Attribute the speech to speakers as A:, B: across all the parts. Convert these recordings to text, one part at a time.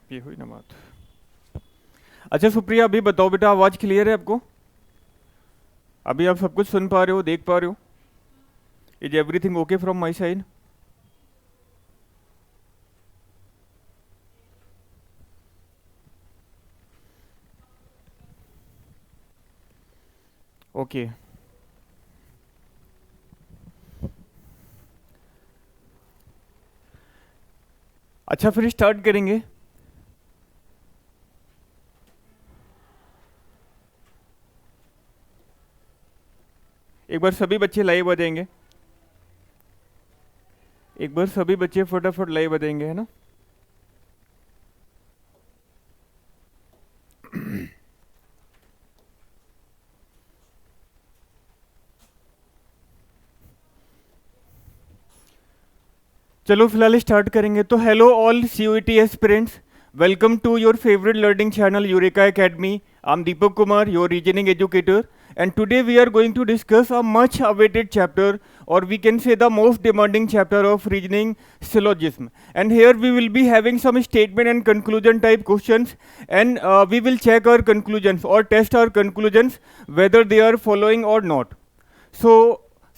A: ये हुई ना बात। अच्छा सुप्रिया, अभी बताओ बेटा, आवाज क्लियर है आपको? अभी आप सब कुछ सुन पा रहे हो, देख पा रहे हो? Is everything okay from my side? Okay. अच्छा फिर स्टार्ट करेंगे। एक बार सभी बच्चे लाइव आ जाएंगे। एक बार सभी बच्चे फटाफट लाइव आ जाएंगे, है ना? चलो फिलहाल स्टार्ट करेंगे। तो hello all CUET aspirants, welcome to your favourite learning channel Eureka academy. I am Deepak Kumar, your reasoning educator, and today we are going to discuss a much awaited chapter, or we can say the most demanding chapter of reasoning, syllogism. And here we will be having some statement and conclusion type questions, and we will check our conclusions or test our conclusions whether they are following or not. So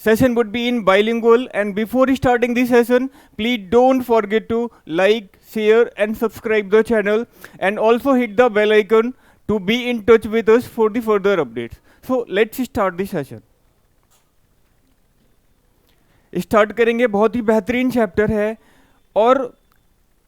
A: session would be in bilingual, and before starting the session, please don't forget to like, share and subscribe the channel, and also hit the bell icon to be in touch with us for the further updates. So let's start the session. Start करेंगे। बहुत ही बेहतरीन chapter है और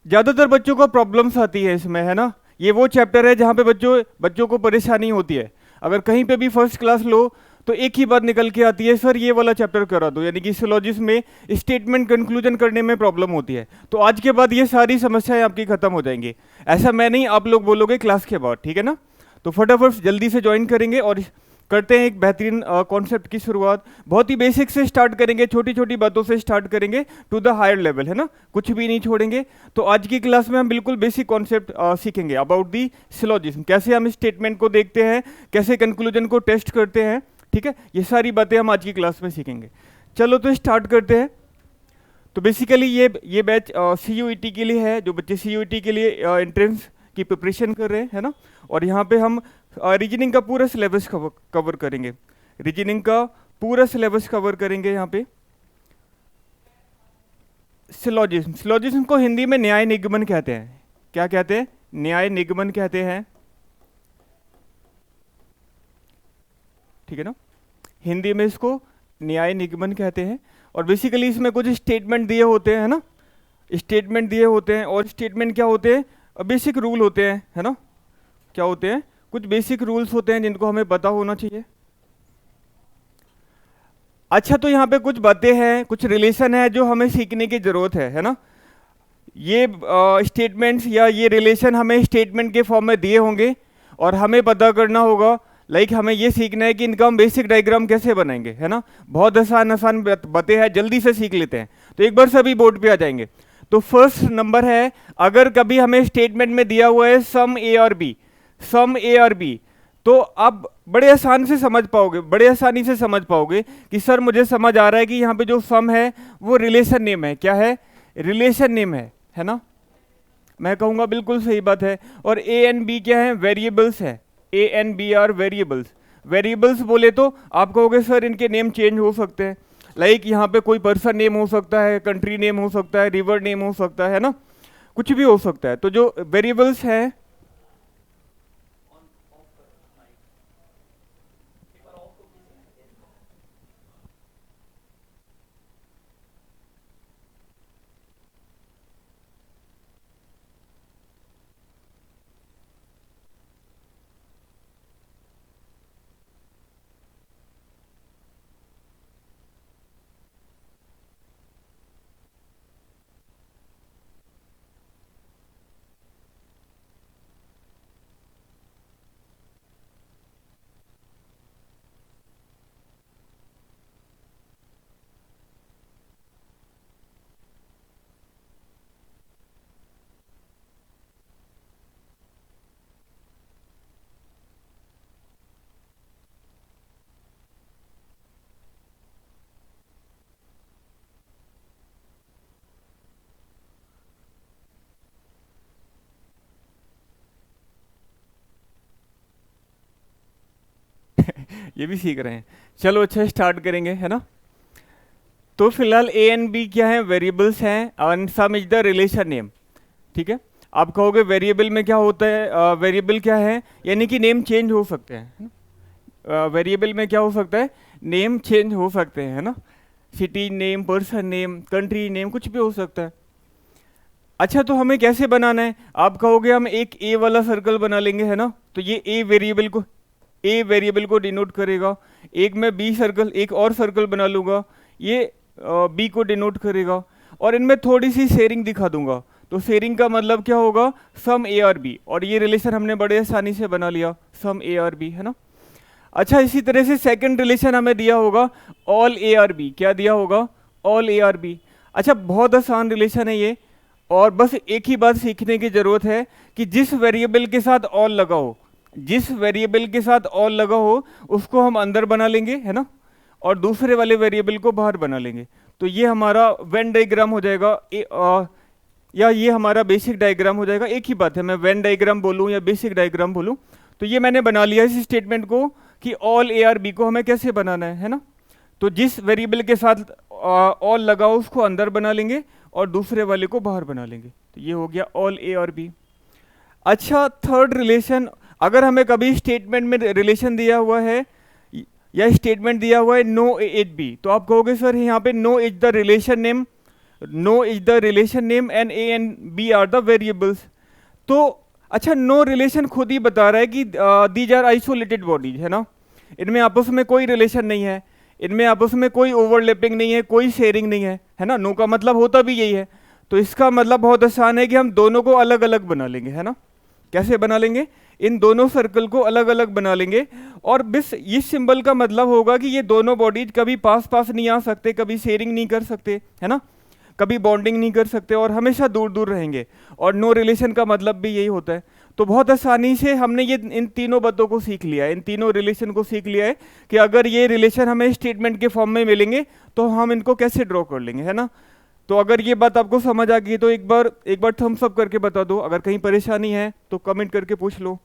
A: ज़्यादातर बच्चों को problems आती है इसमें, है ना? ये वो चैप्टर है जहाँ पे बच्चों को परेशानी होती है। अगर कहीं पे भी फर्स्ट क्लास लो तो एक ही बात निकल के आती है, सर ये वाला चैप्टर करा दो, यानी कि सिलॉजिज्म में स्टेटमेंट कंक्लूजन करने में प्रॉब्लम होती है। तो आज के बाद ये सारी समस्याएं आपकी खत्म हो जाएंगी। ऐसा मैं नहीं, आप लोग बोलोगे क्लास के बाद, ठीक है ना? तो फटाफट जल्दी से ज्वाइन करेंगे और करते हैं एक बेहतरीन कॉन्सेप्ट की शुरुआत। बहुत ही बेसिक से स्टार्ट करेंगे, छोटी छोटी बातों से स्टार्ट करेंगे टू द हायर लेवल, है ना? कुछ भी नहीं छोड़ेंगे। तो आज की क्लास में हम बिल्कुल बेसिक कॉन्सेप्ट सीखेंगे अबाउट दी सिलॉजिज्म, कैसे हम स्टेटमेंट को देखते हैं, कैसे कंक्लूजन को टेस्ट करते हैं, ठीक है? ये सारी बातें हम आज की क्लास में सीखेंगे। चलो तो स्टार्ट करते हैं। तो बेसिकली ये बैच CUET के लिए है, जो बच्चे CUET के लिए एंट्रेंस की प्रिपरेशन कर रहे हैं, है ना? और यहाँ पे हम रीजनिंग का पूरा सिलेबस कवर करेंगे। रीजनिंग का पूरा सिलेबस कवर करेंगे यहाँ पे। सिलॉजिज्म को हिंदी में न्याय निगमन कहते हैं। क्या कहते हैं? न्याय निगमन कहते हैं, ठीक है ना? हिंदी में इसको न्याय निगमन कहते हैं। और बेसिकली इसमें कुछ स्टेटमेंट दिए होते हैं ना, स्टेटमेंट दिए होते हैं। और स्टेटमेंट क्या होते हैं? बेसिक रूल होते हैं, है ना? क्या होते हैं? कुछ बेसिक रूल्स होते हैं जिनको हमें पता होना चाहिए। अच्छा, तो यहाँ पे कुछ बातें हैं, कुछ रिलेशन है जो हमें सीखने की जरूरत है ना? ये स्टेटमेंट्स या ये रिलेशन हमें स्टेटमेंट के फॉर्म में दिए होंगे और हमें पता करना होगा। लाइक हमें ये सीखना है कि इनका हम बेसिक डायग्राम कैसे बनाएंगे, है ना? बहुत आसान आसान बातें हैं, जल्दी से सीख लेते हैं। तो एक बार सभी बोर्ड पे आ जाएंगे। तो फर्स्ट नंबर है, अगर कभी हमें स्टेटमेंट में दिया हुआ है सम ए और बी, सम ए और बी, तो आप बड़े आसान से समझ पाओगे, बड़े आसानी से समझ पाओगे कि सर मुझे समझ आ रहा है कि यहाँ पे जो सम है वो रिलेशन नेम है। क्या है? रिलेशन नेम है ना? मैं कहूँगा बिल्कुल सही बात है। और ए एंड बी क्या है? वेरिएबल्स है। A and B are variables. Variables बोले तो आप कहोगे सर इनके नेम चेंज हो सकते हैं। लाइक यहाँ पे कोई पर्सन नेम हो सकता है, कंट्री नेम हो सकता है, रिवर नेम हो सकता है ना? कुछ भी हो सकता है। तो जो वेरिएबल्स है, ये भी सीख रहे हैं। चलो अच्छा स्टार्ट करेंगे, है ना। तो फिलहाल ए एंड बी क्या है, वेरिएबल्स हैं, और सम इज द रिलेशन नेम। ठीक है, आप कहोगे वेरिएबल में क्या होता है, वेरिएबल क्या है, यानी कि नेम चेंज हो सकते हैं। वेरिएबल में क्या हो सकता है, नेम चेंज हो सकते हैं, है ना। City name, person name, country name, कुछ भी हो सकता है। अच्छा, तो हमें कैसे बनाना है, आप कहोगे हम एक ए वाला सर्कल बना लेंगे, है ना। तो ये ए वेरिएबल को डिनोट करेगा। एक मैं बी सर्कल, एक और सर्कल बना लूंगा, ये बी को डिनोट करेगा। और इनमें थोड़ी सी शेयरिंग दिखा दूंगा। तो शेयरिंग का मतलब क्या होगा, सम ए और बी, और ये रिलेशन हमने बड़े आसानी से बना लिया, सम ए और बी, है ना। अच्छा, इसी तरह से सेकंड रिलेशन हमें दिया होगा ऑल ए आर बी। क्या दिया होगा, ऑल ए आर बी। अच्छा, बहुत आसान रिलेशन है ये, और बस एक ही बात सीखने की जरूरत है कि जिस वेरिएबल के साथ ऑल लगा हो, जिस वेरिएबल के साथ ऑल लगा हो उसको हम अंदर बना लेंगे, है ना, और दूसरे वाले वेरिएबल को बाहर बना लेंगे। तो ये हमारा वेन डायग्राम हो जाएगा, या ये हमारा बेसिक डायग्राम हो जाएगा। एक ही बात है, मैं वेन डायग्राम बोलूँ या बेसिक डायग्राम बोलूँ। तो ये मैंने बना लिया इस स्टेटमेंट को कि ऑल ए आर बी को हमें कैसे बनाना है ना। तो जिस वेरिएबल के साथ ऑल लगा हो उसको अंदर बना लेंगे और दूसरे वाले को बाहर बना लेंगे। तो ये हो गया ऑल ए और बी। अच्छा, थर्ड रिलेशन, अगर हमें कभी स्टेटमेंट में रिलेशन दिया हुआ है या स्टेटमेंट दिया हुआ है नो एच बी, तो आप कहोगे सर यहाँ पे no is the relation name, no is the relation name and A and B are the variables. तो अच्छा, नो रिलेशन खुद ही बता रहा है कि दीज आर आइसोलेटेड बॉडीज, है ना, इनमें आपस में कोई रिलेशन नहीं है, इनमें आपस में कोई ओवरलैपिंग नहीं है, कोई शेयरिंग नहीं है ना। नो का मतलब होता भी यही है। तो इसका मतलब बहुत आसान है कि हम दोनों को अलग अलग बना लेंगे, है ना। कैसे बना लेंगे, इन दोनों सर्कल को अलग अलग बना लेंगे। और बस इस सिंबल का मतलब होगा कि ये दोनों बॉडीज कभी पास पास नहीं आ सकते, कभी शेयरिंग नहीं कर सकते, है ना, कभी बॉन्डिंग नहीं कर सकते, और हमेशा दूर दूर रहेंगे। और नो रिलेशन का मतलब भी यही होता है। तो बहुत आसानी से हमने ये इन तीनों बातों को सीख लिया है, इन तीनों रिलेशन को सीख लिया है कि अगर ये रिलेशन हमें स्टेटमेंट के फॉर्म में मिलेंगे तो हम इनको कैसे ड्रॉ कर लेंगे, है ना। तो अगर ये बात आपको समझ आ गई तो एक बार थम्स अप करके बता दो। अगर कहीं परेशानी है तो कमेंट करके पूछ लो।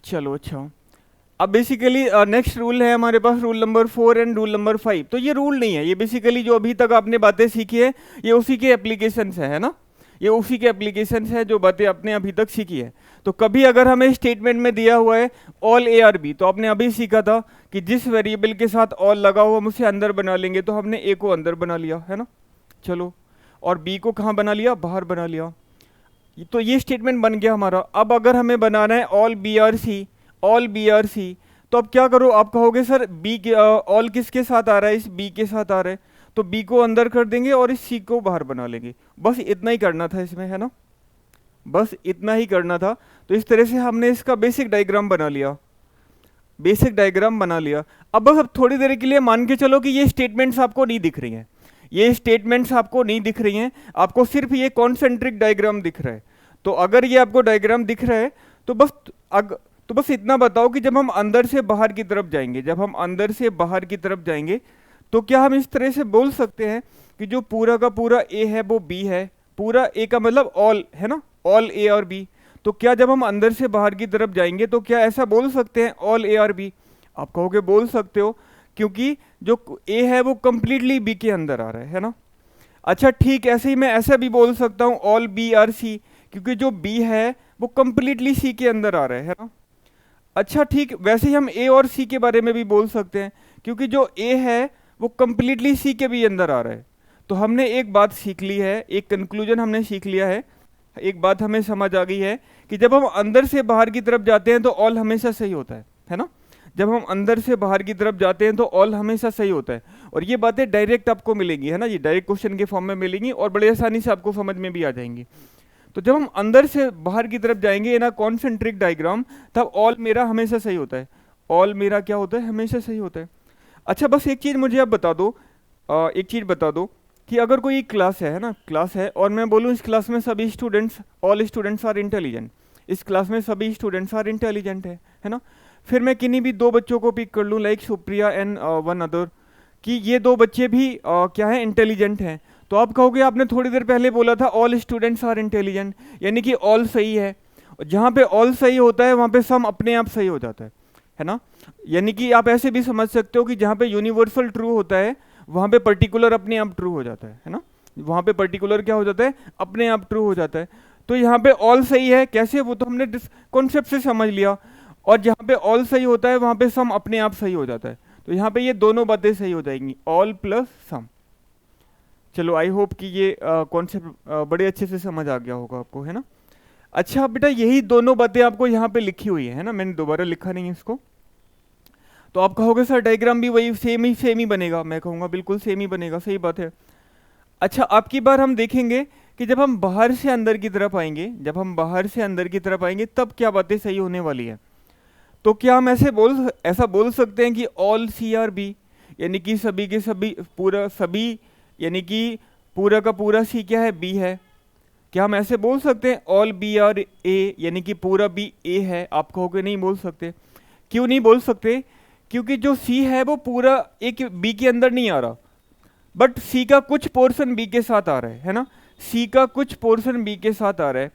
A: चलो अच्छा, अब बेसिकली नेक्स्ट रूल है हमारे पास, rule number 4 and rule number 5। तो ये रूल नहीं है, ये बेसिकली जो अभी तक आपने बातें सीखी है ये उसी के एप्लीकेशंस है ना, ये उसी के एप्लीकेशंस है जो बातें आपने अभी तक सीखी है। तो कभी अगर हमें स्टेटमेंट में दिया हुआ है ऑल ए आर बी, तो आपने अभी सीखा था कि जिस वेरिएबल के साथ ऑल लगा हुआ हम उसे अंदर बना लेंगे। तो हमने ए को अंदर बना लिया, है ना, चलो, और बी को कहाँ बना लिया, बाहर बना लिया। तो ये स्टेटमेंट बन गया हमारा। अब अगर हमें बनाना है all B are C, all B are C, तो अब क्या करो, आप कहोगे सर बी के ऑल किसके साथ आ रहा है, इस बी के साथ आ रहा है, तो बी को अंदर कर देंगे और इस सी को बाहर बना लेंगे। बस इतना ही करना था इसमें, है ना, बस इतना ही करना था। तो इस तरह से हमने इसका बेसिक डायग्राम बना लिया, बेसिक डायग्राम बना लिया। अब बस अब थोड़ी देर के लिए मान के चलो कि ये स्टेटमेंट्स आपको नहीं दिख रही हैं, ये स्टेटमेंट्स आपको नहीं दिख रही हैं, आपको सिर्फ ये कॉन्सेंट्रिक डायग्राम दिख रहा है। तो अगर ये आपको डायग्राम दिख रहा है तो बस इतना बताओ कि जब हम अंदर से बाहर की तरफ जाएंगे, जब हम अंदर से बाहर की तरफ जाएंगे तो क्या हम इस तरह से बोल सकते हैं कि जो पूरा का पूरा ए है वो बी है, पूरा ए का मतलब ऑल, है ना, ऑल ए और बी। तो क्या जब हम अंदर से बाहर की तरफ जाएंगे तो क्या ऐसा बोल सकते हैं ऑल ए और बी? आप कहोगे बोल सकते हो, क्योंकि जो ए है वो कंप्लीटली बी के अंदर आ रहा है ना। अच्छा ठीक, ऐसे ही मैं ऐसा भी बोल सकता हूँ ऑल बी आर सी, क्योंकि जो बी है वो कंप्लीटली सी के अंदर आ रहा है ना। अच्छा ठीक, वैसे ही हम ए और सी के बारे में भी बोल सकते हैं, क्योंकि जो ए है वो कंप्लीटली सी के भी अंदर आ रहा है। तो हमने एक बात सीख ली है, एक कंक्लूजन हमने सीख लिया है, एक बात हमें समझ आ गई है कि जब हम अंदर से बाहर की तरफ जाते हैं तो ऑल हमेशा सही होता है ना। जब हम अंदर से बाहर की तरफ जाते हैं तो ऑल हमेशा सही होता है। और ये बातें डायरेक्ट आपको मिलेंगी, है ना, ये डायरेक्ट क्वेश्चन के फॉर्म में मिलेंगी और बड़े आसानी से आपको समझ में भी आ जाएंगी। तो जब हम अंदर से बाहर की तरफ जाएंगे ना कॉन्सेंट्रिक डायग्राम, तब ऑल मेरा हमेशा सही होता है, ऑल मेरा क्या होता है, हमेशा सही होता है। अच्छा बस एक चीज़ मुझे आप बता दो, एक चीज़ बता दो कि अगर कोई क्लास है ना, क्लास है और मैं बोलूँ इस क्लास में सभी students, all students are intelligent, इस क्लास में सभी स्टूडेंट्स आर इंटेलिजेंट है ना। फिर मैं किन्हीं भी दो बच्चों को पिक कर लूँ like Supriya and one other, कि ये दो बच्चे भी क्या है, इंटेलिजेंट हैं। तो आप कहोगे आपने थोड़ी देर पहले बोला था ऑल स्टूडेंट्स आर इंटेलिजेंट, यानी कि ऑल सही है। जहाँ पे ऑल सही होता है वहाँ पे सम अपने आप सही हो जाता है ना। यानी कि आप ऐसे भी समझ सकते हो कि जहाँ पे यूनिवर्सल ट्रू होता है वहाँ पे पर्टिकुलर अपने आप ट्रू हो जाता है ना। वहाँ पे पर्टिकुलर क्या हो जाता है, अपने आप ट्रू हो जाता है। तो यहाँ पे ऑल सही है, कैसे, वो तो हमने कॉन्सेप्ट से समझ लिया। और जहाँ पे ऑल सही होता है वहाँ पे सम अपने आप सही हो जाता है। तो यहाँ पे ये दोनों बातें सही हो जाएंगी, ऑल प्लस सम। चलो आई होप कि ये कॉन्सेप्ट बड़े अच्छे से समझ आ गया होगा आपको, है ना। अच्छा बेटा, यही दोनों बातें आपको यहाँ पे लिखी हुई है ना, मैंने दोबारा लिखा नहीं है इसको। तो आप कहोगे सर डायग्राम भी वही सेम ही बनेगा, मैं कहूँगा बिल्कुल सेम ही बनेगा, सही बात है। अच्छा, अब की बार हम देखेंगे कि जब हम बाहर से अंदर की तरफ आएंगे, जब हम बाहर से अंदर की तरफ आएंगे तब क्या बातें सही होने वाली है। तो क्या हम ऐसा बोल सकते हैं कि ऑल सी आर बी, यानी कि सभी के सभी, पूरा सभी, यानी कि पूरा का पूरा सी क्या है, बी है। क्या हम ऐसे बोल सकते हैं ऑल बी आर ए, यानी कि पूरा बी ए है। आप कहोगे नहीं बोल सकते। क्यों नहीं बोल सकते? क्योंकि जो सी है वो पूरा एक बी के अंदर नहीं आ रहा, बट सी का कुछ पोर्शन बी के साथ आ रहा है ना। सी का कुछ पोर्शन बी के साथ आ रहा है,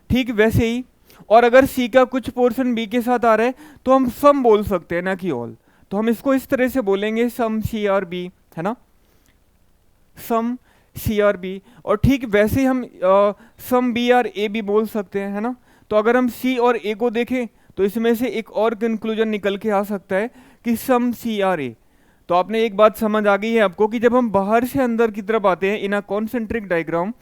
A: ठीक वैसे ही। और अगर सी का कुछ पोर्शन बी के साथ आ रहा है तो हम सम बोल सकते हैं ना कि ऑल। तो हम इसको इस तरह से बोलेंगे, सम सी आर बी, है ना, सम सी आर बी। और ठीक वैसे ही हम सम बी आर ए भी बोल सकते हैं, है ना। तो अगर हम सी और ए को देखें तो इसमें से एक और कंक्लूजन निकल के आ सकता है कि सम सी आर ए। तो आपने एक बात समझ आ गई है आपको कि जब हम बाहर से अंदर की तरफ आते हैं इन अ कॉन्सेंट्रिक डायग्राम,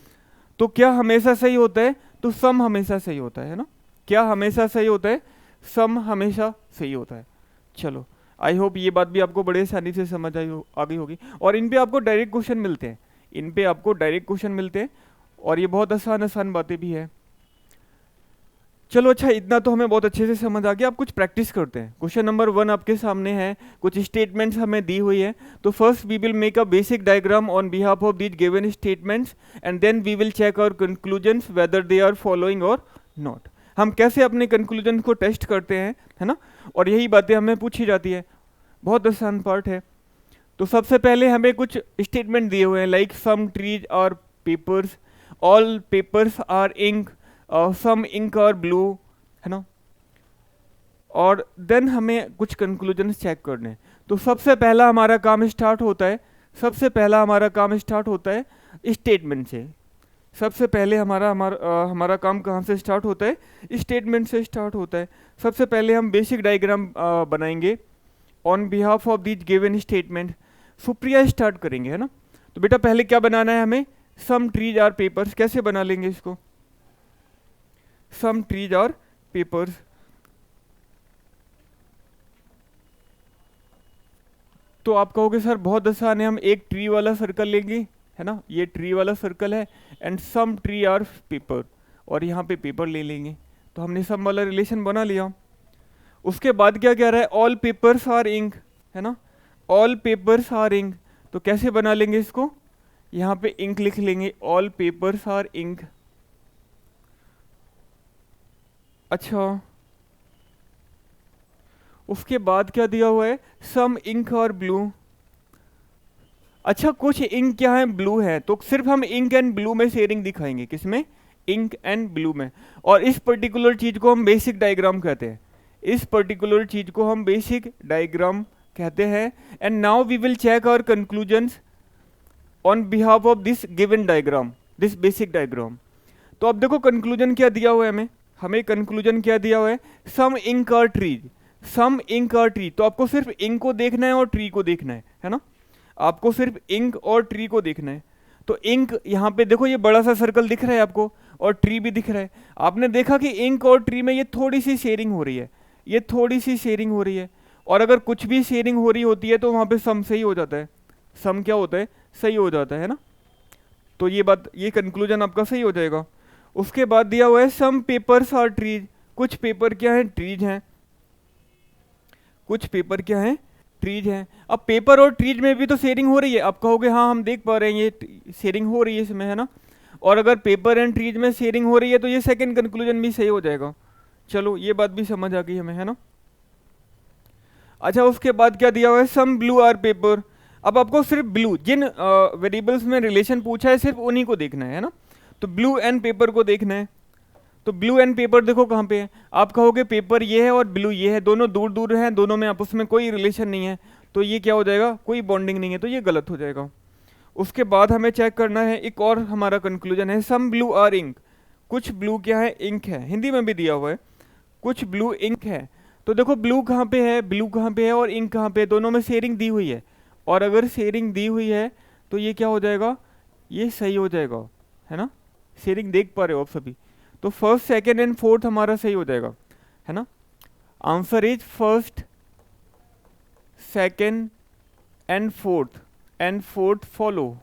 A: तो क्या हमेशा सही होता है, तो सम हमेशा सही होता है ना। क्या हमेशा सही होता है, सम हमेशा सही होता है। चलो आई होप ये बात भी आपको बड़े आसानी से समझ आ गई होगी। और इन पे आपको डायरेक्ट क्वेश्चन मिलते हैं, इन पे आपको डायरेक्ट क्वेश्चन मिलते हैं, और ये बहुत आसान आसान बातें भी है। चलो अच्छा, इतना तो हमें बहुत अच्छे से समझ आ गया। आप कुछ प्रैक्टिस करते हैं। क्वेश्चन नंबर 1 आपके सामने है, कुछ स्टेटमेंट्स हमें दी हुई है। तो first we will make a basic diagram on behalf of these given statements and then we will check our conclusions whether they are following or not. हम कैसे अपने कंक्लूजन को टेस्ट करते हैं, है ना, और यही बातें हमें पूछी जाती है। बहुत आसान पार्ट है। तो सबसे पहले हमें कुछ स्टेटमेंट दिए हुए हैं, like some trees are papers, all papers are ink, some ink are blue, है ना। और देन हमें कुछ कंक्लूजन चेक करने हैं। तो सबसे पहला हमारा काम स्टार्ट होता है, सबसे पहला हमारा काम स्टार्ट होता है स्टेटमेंट से। सबसे पहले हमारा काम कहाँ से स्टार्ट होता है, स्टेटमेंट से स्टार्ट होता है। सबसे पहले हम बेसिक डायग्राम बनाएंगे on behalf of these given statement. Supriya start करेंगे, है ना। तो बेटा पहले क्या बनाना है हमें, सम ट्रीज आर पेपर्स। कैसे बना लेंगे इसको, सम ट्रीज आर पेपर्स। तो आप कहोगे सर बहुत आसान है, हम एक ट्री वाला सर्कल लेंगे, है ना, ये ट्री वाला सर्कल है, and some tree are paper, और यहाँ पे पेपर ले लेंगे। तो हमने सम वाला रिलेशन बना लिया। उसके बाद क्या कह रहा है, ऑल पेपर्स आर इंक, है ना, ऑल पेपर्स आर इंक। तो कैसे बना लेंगे इसको, यहाँ पे इंक लिख लेंगे, ऑल पेपर्स आर इंक। अच्छा, उसके बाद क्या दिया हुआ है, सम इंक और ब्लू। अच्छा, कुछ इंक क्या है, ब्लू है, तो सिर्फ हम इंक एंड ब्लू में शेयरिंग दिखाएंगे, किसमें, इंक एंड ब्लू में। और इस पर्टिकुलर चीज को हम बेसिक डायग्राम कहते हैं, इस पर्टिकुलर चीज को हम बेसिक डायग्राम कहते हैं। And now we will check our conclusions on behalf of this given diagram, this basic diagram. तो अब देखो कंक्लूजन क्या दिया हुआ है हमें कंक्लूजन क्या दिया हुआ है, सम इंक और ट्रीज, सम इंक और ट्री। तो आपको सिर्फ इंक को देखना है और ट्री को देखना है ना, आपको सिर्फ इंक और ट्री को देखना है। तो इंक यहाँ पे देखो, ये बड़ा सा सर्कल दिख रहा है आपको, और ट्री भी दिख रहा है। आपने देखा कि इंक और ट्री में ये थोड़ी सी शेयरिंग हो रही है, ये थोड़ी सी शेयरिंग हो रही है। और अगर कुछ भी शेयरिंग हो रही होती है तो वहाँ पे सम सही हो जाता है, सम क्या होता है, सही हो जाता है ना। तो ये बात, ये कंक्लूजन आपका सही हो जाएगा। उसके बाद दिया हुआ है सम पेपर्स आर ट्रीज, कुछ पेपर क्या है, ट्रीज हैं, कुछ पेपर क्या है, ट्रीज हैं। अब पेपर और ट्रीज में भी तो शेयरिंग हो रही है। आप कहोगे हाँ हम देख पा रहे हैं ये शेयरिंग हो रही है इसमें, है ना। और अगर पेपर एंड ट्रीज में शेयरिंग हो रही है तो ये सेकंड कंक्लूजन भी सही हो जाएगा। चलो ये बात भी समझ आ गई हमें, है ना। अच्छा, उसके बाद क्या दिया हुआ है, सम ब्लू आर पेपर। अब आपको सिर्फ ब्लू, जिन वेरिएबल्स में रिलेशन पूछा है सिर्फ उन्हीं को देखना है ना। तो ब्लू एंड पेपर को देखना है। तो ब्लू एंड पेपर देखो कहाँ पे है, आप कहोगे पेपर ये है और ब्लू ये है, दोनों दूर दूर हैं, दोनों में आपस में कोई रिलेशन नहीं है, तो ये क्या हो जाएगा, कोई बॉन्डिंग नहीं है, तो ये गलत हो जाएगा। उसके बाद हमें चेक करना है, एक और हमारा कंक्लूजन है, सम ब्लू आर इंक, कुछ ब्लू क्या है, इंक है, हिंदी में भी दिया हुआ है, कुछ ब्लू इंक है। तो देखो ब्लू कहाँ पे है, ब्लू कहाँ पे है और इंक कहाँ पे है, दोनों में शेयरिंग दी हुई है, और अगर शेयरिंग दी हुई है तो ये क्या हो जाएगा, ये सही हो जाएगा, है ना, शेयरिंग देख पा रहे हो आप सभी, तो फर्स्ट सेकेंड एंड फोर्थ हमारा सही हो जाएगा, है ना। Answer is first second and fourth follow,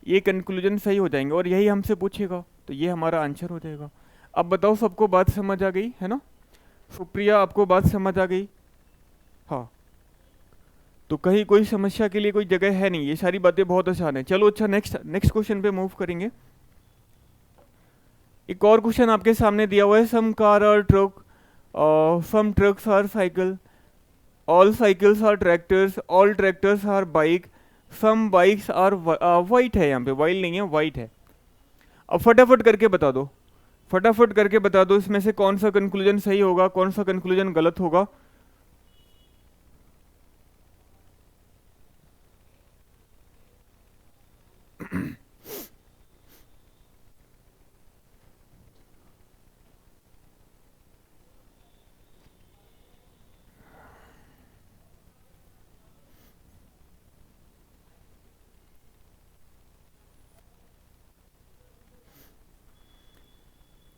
A: ये कंक्लूजन सही हो जाएंगे और यही हमसे पूछेगा, तो ये हमारा आंसर हो जाएगा। अब बताओ सबको बात समझ आ गई है ना, सुप्रिया आपको बात समझ आ गई, हाँ, तो कहीं कोई समस्या के लिए कोई जगह है नहीं, ये सारी बातें बहुत आसान है। चलो अच्छा, नेक्स्ट क्वेश्चन पे मूव करेंगे। एक और क्वेश्चन आपके सामने दिया हुआ है, some car are truck, some trucks are cycle, all cycles are tractors, all tractors are bike, some bikes are white है, यहाँ पे वाइट नहीं है, वाइट है। अब फटाफट करके बता दो, फटाफट करके बता दो इसमें से कौन सा कंक्लूजन सही होगा, कौन सा कंक्लूजन गलत होगा।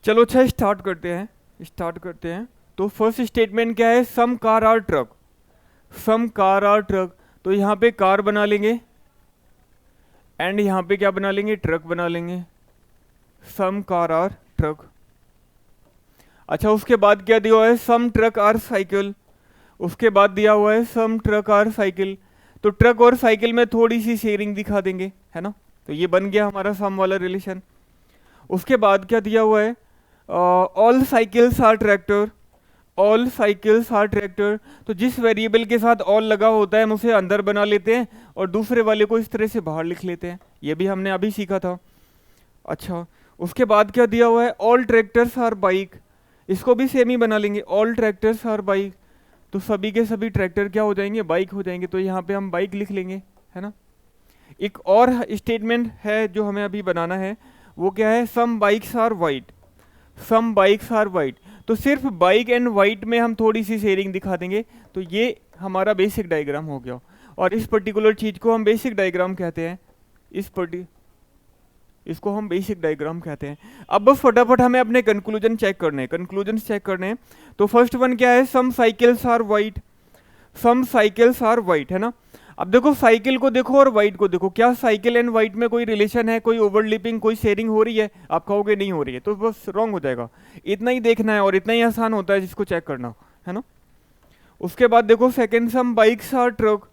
A: चलो अच्छा, स्टार्ट करते हैं। तो फर्स्ट स्टेटमेंट क्या है, some car are truck, some car are truck, तो यहाँ पे कार बना लेंगे एंड यहाँ पे क्या बना लेंगे, ट्रक बना लेंगे, सम कार आर ट्रक। अच्छा उसके बाद क्या दिया हुआ है, सम ट्रक आर साइकिल, उसके बाद दिया हुआ है सम ट्रक आर साइकिल, तो ट्रक और साइकिल में थोड़ी सी शेयरिंग दिखा देंगे, है ना, तो ये बन गया हमारा सम वाला रिलेशन। उसके बाद क्या दिया हुआ है, all cycles are tractor, all cycles are tractor, तो जिस वेरिएबल के साथ ऑल लगा होता है हम उसे अंदर बना लेते हैं और दूसरे वाले को इस तरह से बाहर लिख लेते हैं, ये भी हमने अभी सीखा था। अच्छा उसके बाद क्या दिया हुआ है, ऑल ट्रैक्टर्स आर बाइक, इसको भी सेम ही बना लेंगे, ऑल ट्रैक्टर्स आर बाइक, तो सभी के सभी ट्रैक्टर क्या हो जाएंगे, बाइक हो जाएंगे, तो यहाँ पे हम बाइक लिख लेंगे, है ना। एक और स्टेटमेंट है जो हमें अभी बनाना है, वो क्या है, some bikes are white, some bikes are white, तो सिर्फ बाइक एंड वाइट में हम थोड़ी सी शेयरिंग दिखा देंगे, तो ये हमारा बेसिक डायग्राम हो गया, और इस पर्टिकुलर चीज को हम बेसिक डायग्राम कहते हैं, इसको हम बेसिक डायग्राम कहते हैं। अब बस फटाफट हमें अपने कंक्लूजन चेक करने हैं, तो फर्स्ट वन क्या है, some cycles are white, some cycles are white, है ना। अब देखो साइकिल को देखो और वाइट को देखो, क्या साइकिल एंड वाइट में कोई रिलेशन है, कोई ओवरलिपिंग, कोई शेयरिंग हो रही है, आप कहोगे नहीं हो रही है, तो बस रॉन्ग हो जाएगा। इतना ही देखना है और इतना ही आसान होता है जिसको चेक करना, है ना। उसके बाद देखो second, some bikes are truck,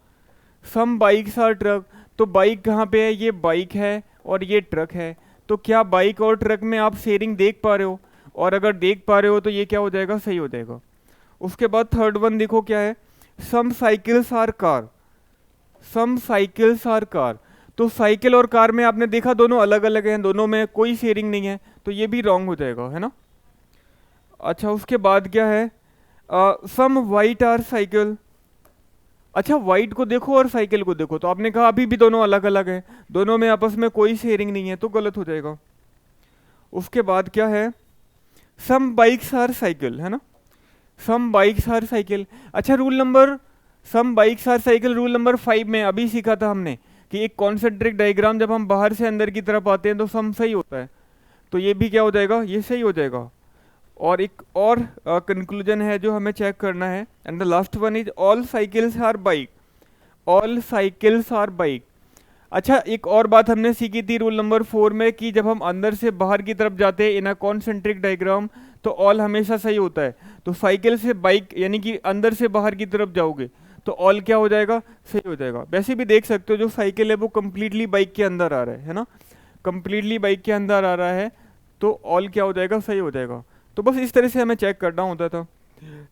A: some bikes are truck, तो बाइक कहाँ पे है, ये बाइक है और ये ट्रक है, तो क्या बाइक और ट्रक में आप शेयरिंग देख पा रहे हो, और अगर देख पा रहे हो तो ये क्या हो जाएगा, सही हो जाएगा। उसके बाद थर्ड वन देखो क्या है, some cycles are car, some cycles are car, तो साइकिल और कार में आपने देखा दोनों अलग अलग हैं, दोनों में कोई शेयरिंग नहीं है, तो ये भी रॉन्ग हो जाएगा, है ना। अच्छा उसके बाद क्या है, सम वाइट आर साइकिल, अच्छा वाइट को देखो और साइकिल को देखो, तो आपने कहा अभी भी दोनों अलग अलग हैं, दोनों में आपस में कोई शेयरिंग नहीं है, तो गलत हो जाएगा। उसके बाद क्या है, सम बाइक्स आर साइकिल, है ना, सम बाइक्स आर साइकिल। अच्छा rule number, some bikes are cycle rule number 5 में अभी सीखा था हमने कि एक कॉन्सेंट्रिक डायग्राम जब हम बाहर से अंदर की तरफ आते हैं तो सम सही होता है, तो ये भी क्या हो जाएगा, ये सही हो जाएगा। और एक और कंक्लूजन है जो हमें चेक करना है, and the last one is all cycles are bike, all cycles are bike. अच्छा एक और बात हमने सीखी थी रूल नंबर 4 में कि जब हम अंदर से बाहर की तरफ जाते हैं इन अ कॉन्सेंट्रिक डायग्राम तो ऑल हमेशा सही होता है, तो साइकिल से बाइक यानी कि अंदर से बाहर की तरफ जाओगे तो ऑल क्या हो जाएगा, सही हो जाएगा। वैसे भी देख सकते हो जो साइकिल है वो कम्प्लीटली बाइक के अंदर आ रहा है ना, कम्प्लीटली बाइक के अंदर आ रहा है, तो ऑल क्या हो जाएगा, सही हो जाएगा। तो बस इस तरह से हमें चेक करना होता था,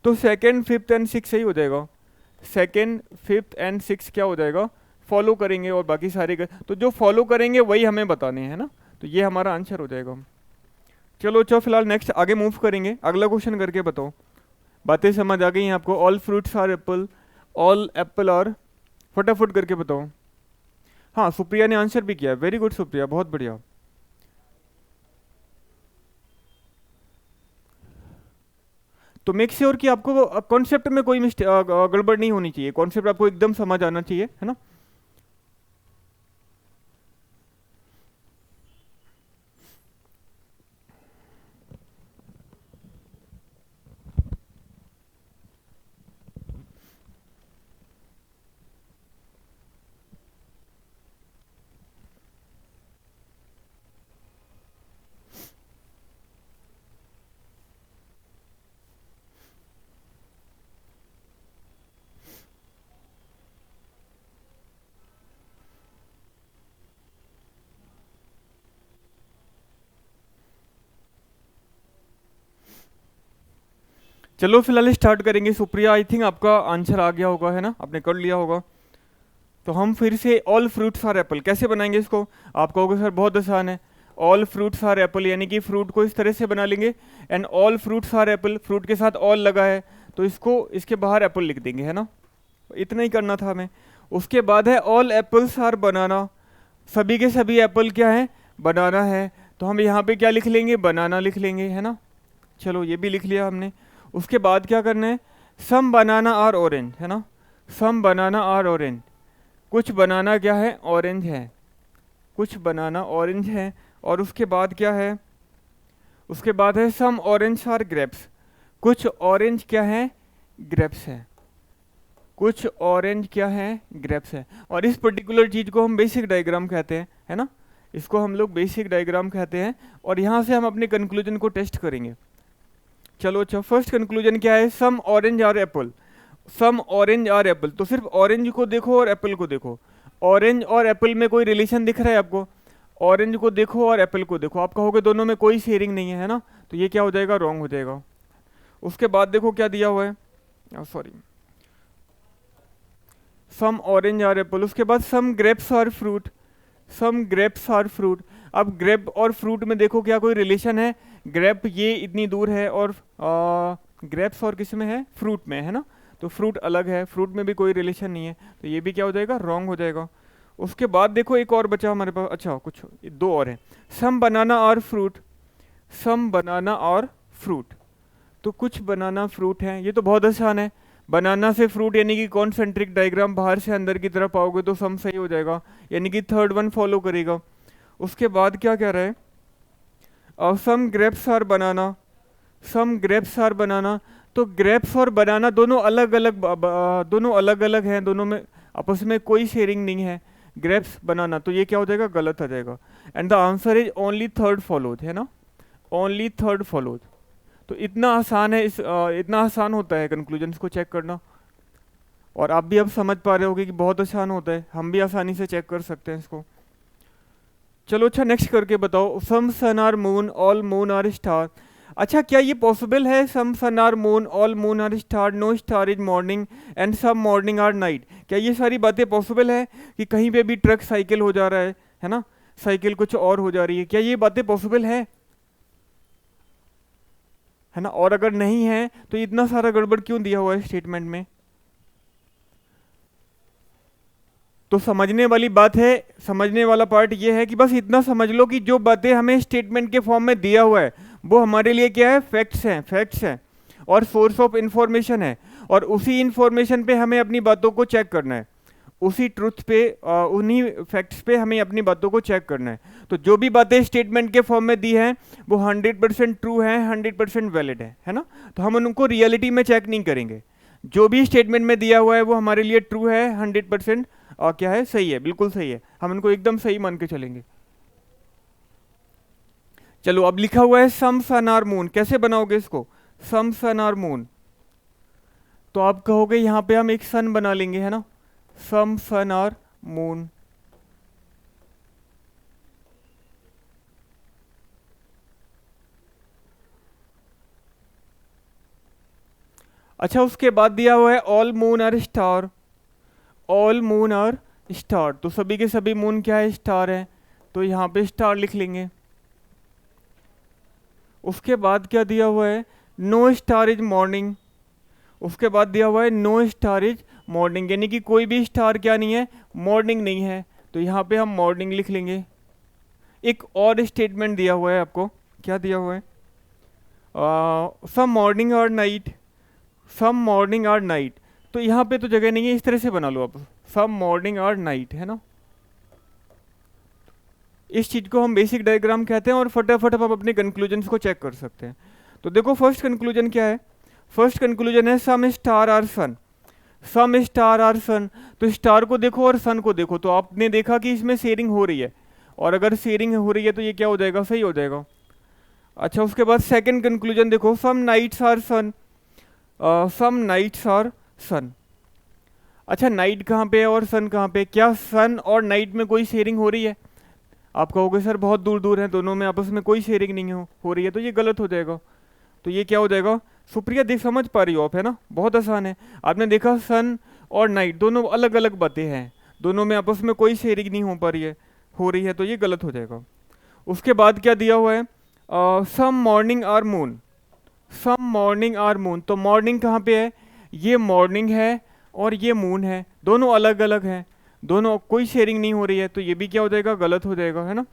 A: तो सेकेंड फिफ्थ एंड सिक्स सही हो जाएगा, सेकेंड फिफ्थ एंड सिक्स क्या हो जाएगा, फॉलो करेंगे, और बाकी सारे तो जो फॉलो करेंगे वही हमें बताने हैं ना, तो ये हमारा आंसर हो जाएगा। चलो चलो फिलहाल नेक्स्ट आगे मूव करेंगे, अगला क्वेश्चन करके बताओ। बातें समझ आ गई हैं आपको? All fruits are apple, all apple are, फटाफट करके बताओ। हाँ सुप्रिया ने आंसर भी किया, वेरी गुड सुप्रिया, बहुत बढ़िया। तो मेक श्योर कि आपको कॉन्सेप्ट में कोई गड़बड़ नहीं होनी चाहिए, कॉन्सेप्ट आपको एकदम समझ आना चाहिए, है ना। चलो फिलहाल स्टार्ट करेंगे। सुप्रिया आई थिंक आपका आंसर आ गया होगा, है ना, आपने कर लिया होगा। तो हम फिर से ऑल फ्रूट्स आर एप्पल कैसे बनाएंगे इसको? आप कहोगे सर बहुत आसान है। ऑल फ्रूट्स आर एप्पल यानी कि फ्रूट को इस तरह से बना लेंगे, and all fruits are apple, fruit के साथ ऑल लगा है तो इसको इसके बाहर एप्पल लिख देंगे, है ना। इतना ही करना था हमें। उसके बाद है ऑल एप्पल्स आर बनाना, सभी के सभी एप्पल क्या है, बनाना है, तो हम यहाँ पे क्या लिख लेंगे, बनाना लिख लेंगे, है ना। चलो ये भी लिख लिया हमने। उसके बाद क्या करना है, सम बनाना आर ऑरेंज, है ना, सम बनाना आर ऑरेंज, कुछ बनाना क्या है, ऑरेंज है, कुछ बनाना ऑरेंज है। और उसके बाद क्या है, उसके बाद है सम ऑरेंज आर ग्रेप्स, कुछ ऑरेंज क्या है, ग्रेप्स है, कुछ ऑरेंज क्या है, ग्रेप्स है। और इस पर्टिकुलर चीज को हम बेसिक डायग्राम कहते हैं, है ना, इसको हम लोग बेसिक डायग्राम कहते हैं। और यहाँ से हम अपने कंक्लूजन को टेस्ट करेंगे। चलो अच्छा, फर्स्ट कंक्लूजन क्या है, some orange are apple, some orange are apple, तो सिर्फ ऑरेंज को देखो और एप्पल को देखो। ऑरेंज और एप्पल में कोई रिलेशन दिख रहा है आपको? ऑरेंज को देखो और एप्पल को देखो, आप कहोगे दोनों में कोई शेयरिंग नहीं है ना, तो ये क्या हो जाएगा, रॉन्ग हो जाएगा। उसके बाद देखो क्या दिया हुआ है, sorry, some orange are apple, उसके बाद some grapes are fruit, some grapes are fruit. अब ग्रेप और फ्रूट में देखो क्या कोई रिलेशन है? ग्रेप ये इतनी दूर है और ग्रेप्स और किस में है, फ्रूट में, है ना, तो फ्रूट अलग है, फ्रूट में भी कोई रिलेशन नहीं है, तो ये भी क्या हो जाएगा, रॉन्ग हो जाएगा। उसके बाद देखो एक और बचा हमारे पास, अच्छा कुछ दो और हैं, सम बनाना और फ्रूट, सम बनाना और फ्रूट, तो कुछ बनाना फ्रूट है, ये तो बहुत आसान है। बनाना से फ्रूट यानी कि कॉन्सेंट्रिक डायग्राम बाहर से अंदर की तरफ आओगे तो सम सही हो जाएगा, यानी कि थर्ड वन फॉलो करेगा। उसके बाद क्या कह रहा है, some grapes are banana, some grapes are banana, तो ग्रेप्स और बनाना दोनों अलग अलग, दोनों अलग अलग हैं, दोनों में आपस में कोई शेयरिंग नहीं है, ग्रेप्स बनाना, तो ये क्या हो जाएगा, गलत आ जाएगा। And the answer is only third followed, है ना, ओनली थर्ड फॉलोड। तो इतना आसान है, इतना आसान होता है कंक्लूजन्स को चेक करना। और आप भी अब समझ पा रहे होगे कि बहुत आसान होता है, हम भी आसानी से चेक कर सकते हैं इसको। चलो अच्छा नेक्स्ट करके बताओ, some sun are moon all moon are star. अच्छा क्या ये पॉसिबल है, some sun are moon all moon are star, no star is morning and some morning are night, क्या ये सारी बातें पॉसिबल है कि कहीं पे भी ट्रक साइकिल हो जा रहा है ना, साइकिल कुछ और हो जा रही है, क्या ये बातें पॉसिबल है ना। और अगर नहीं है तो इतना सारा गड़बड़ क्यों दिया हुआ है स्टेटमेंट में? तो समझने वाली बात है, समझने वाला पार्ट ये है कि बस इतना समझ लो कि जो बातें हमें स्टेटमेंट के फॉर्म में दिया हुआ है वो हमारे लिए क्या है, फैक्ट्स हैं, फैक्ट्स हैं और सोर्स ऑफ इंफॉर्मेशन है, और उसी इंफॉर्मेशन पे हमें अपनी बातों को चेक करना है, उसी ट्रुथ पे, उन्हीं फैक्ट्स पे हमें अपनी बातों को चेक करना है। तो जो भी बातें स्टेटमेंट के फॉर्म में दी हैं वो 100% ट्रू है, 100% वैलिड है ना, तो हम उनको रियलिटी में चेक नहीं करेंगे। जो भी स्टेटमेंट में दिया हुआ है वो हमारे लिए ट्रू है, 100% और क्या है, सही है, बिल्कुल सही है, हम उनको एकदम सही मान के चलेंगे। चलो अब लिखा हुआ है सम सन आर मून, कैसे बनाओगे इसको, सम सन आर मून, तो आप कहोगे यहाँ पे हम एक सन बना लेंगे, है ना, सम सन आर मून। अच्छा उसके बाद दिया हुआ है all moon are star, all moon are star, तो सभी के सभी मून क्या है, स्टार है, तो यहाँ पे स्टार लिख लेंगे। उसके बाद क्या दिया हुआ है, नो स्टार इज मॉर्निंग। उसके बाद दिया हुआ है नो स्टार इज मॉर्निंग, यानी कि कोई भी स्टार क्या नहीं है, मॉर्निंग नहीं है। तो यहाँ पे हम मॉर्निंग लिख लेंगे। एक और स्टेटमेंट दिया हुआ है आपको, क्या दिया हुआ है, सम मॉर्निंग और नाइट, सम मॉर्निंग और नाइट। तो यहाँ पे तो जगह नहीं है, इस तरह से बना लो आप, सम मॉर्निंग और नाइट, है ना। इस चीज को हम बेसिक डायग्राम कहते हैं और फटाफट हम अपने कंक्लूजन्स को चेक कर सकते हैं। तो देखो फर्स्ट कंक्लूजन क्या है, फर्स्ट कंक्लूजन है some star are sun, some star are sun. तो स्टार को देखो और सन को देखो, तो आपने देखा कि इसमें शेयरिंग हो रही है, और अगर शेयरिंग हो रही है तो ये क्या हो जाएगा, सही हो जाएगा। अच्छा, उसके बाद सेकंड कंक्लूजन देखो, some nights are sun, some nights are sun. अच्छा, नाइट कहाँ पे है और सन कहाँ पे, क्या सन और नाइट में कोई शेयरिंग हो रही है? आप कहोगे सर बहुत दूर दूर हैं दोनों में, आपस में कोई शेयरिंग नहीं हो रही है, तो ये गलत हो जाएगा। तो ये क्या हो जाएगा, सुप्रिया देख समझ पा रही हो आप, है ना, बहुत आसान है। आपने देखा सन और नाइट दोनों अलग अलग बातें हैं, दोनों में आपस में कोई शेयरिंग नहीं हो पा रही है, हो रही है, तो ये गलत हो जाएगा। उसके बाद क्या दिया हुआ है, some morning are moon, some morning are moon. तो मॉर्निंग कहाँ पे है, ये मॉर्निंग है और ये मून है, दोनों अलग अलग हैं, दोनों कोई शेयरिंग नहीं हो रही है, तो ये भी क्या हो जाएगा, गलत हो जाएगा, है ना।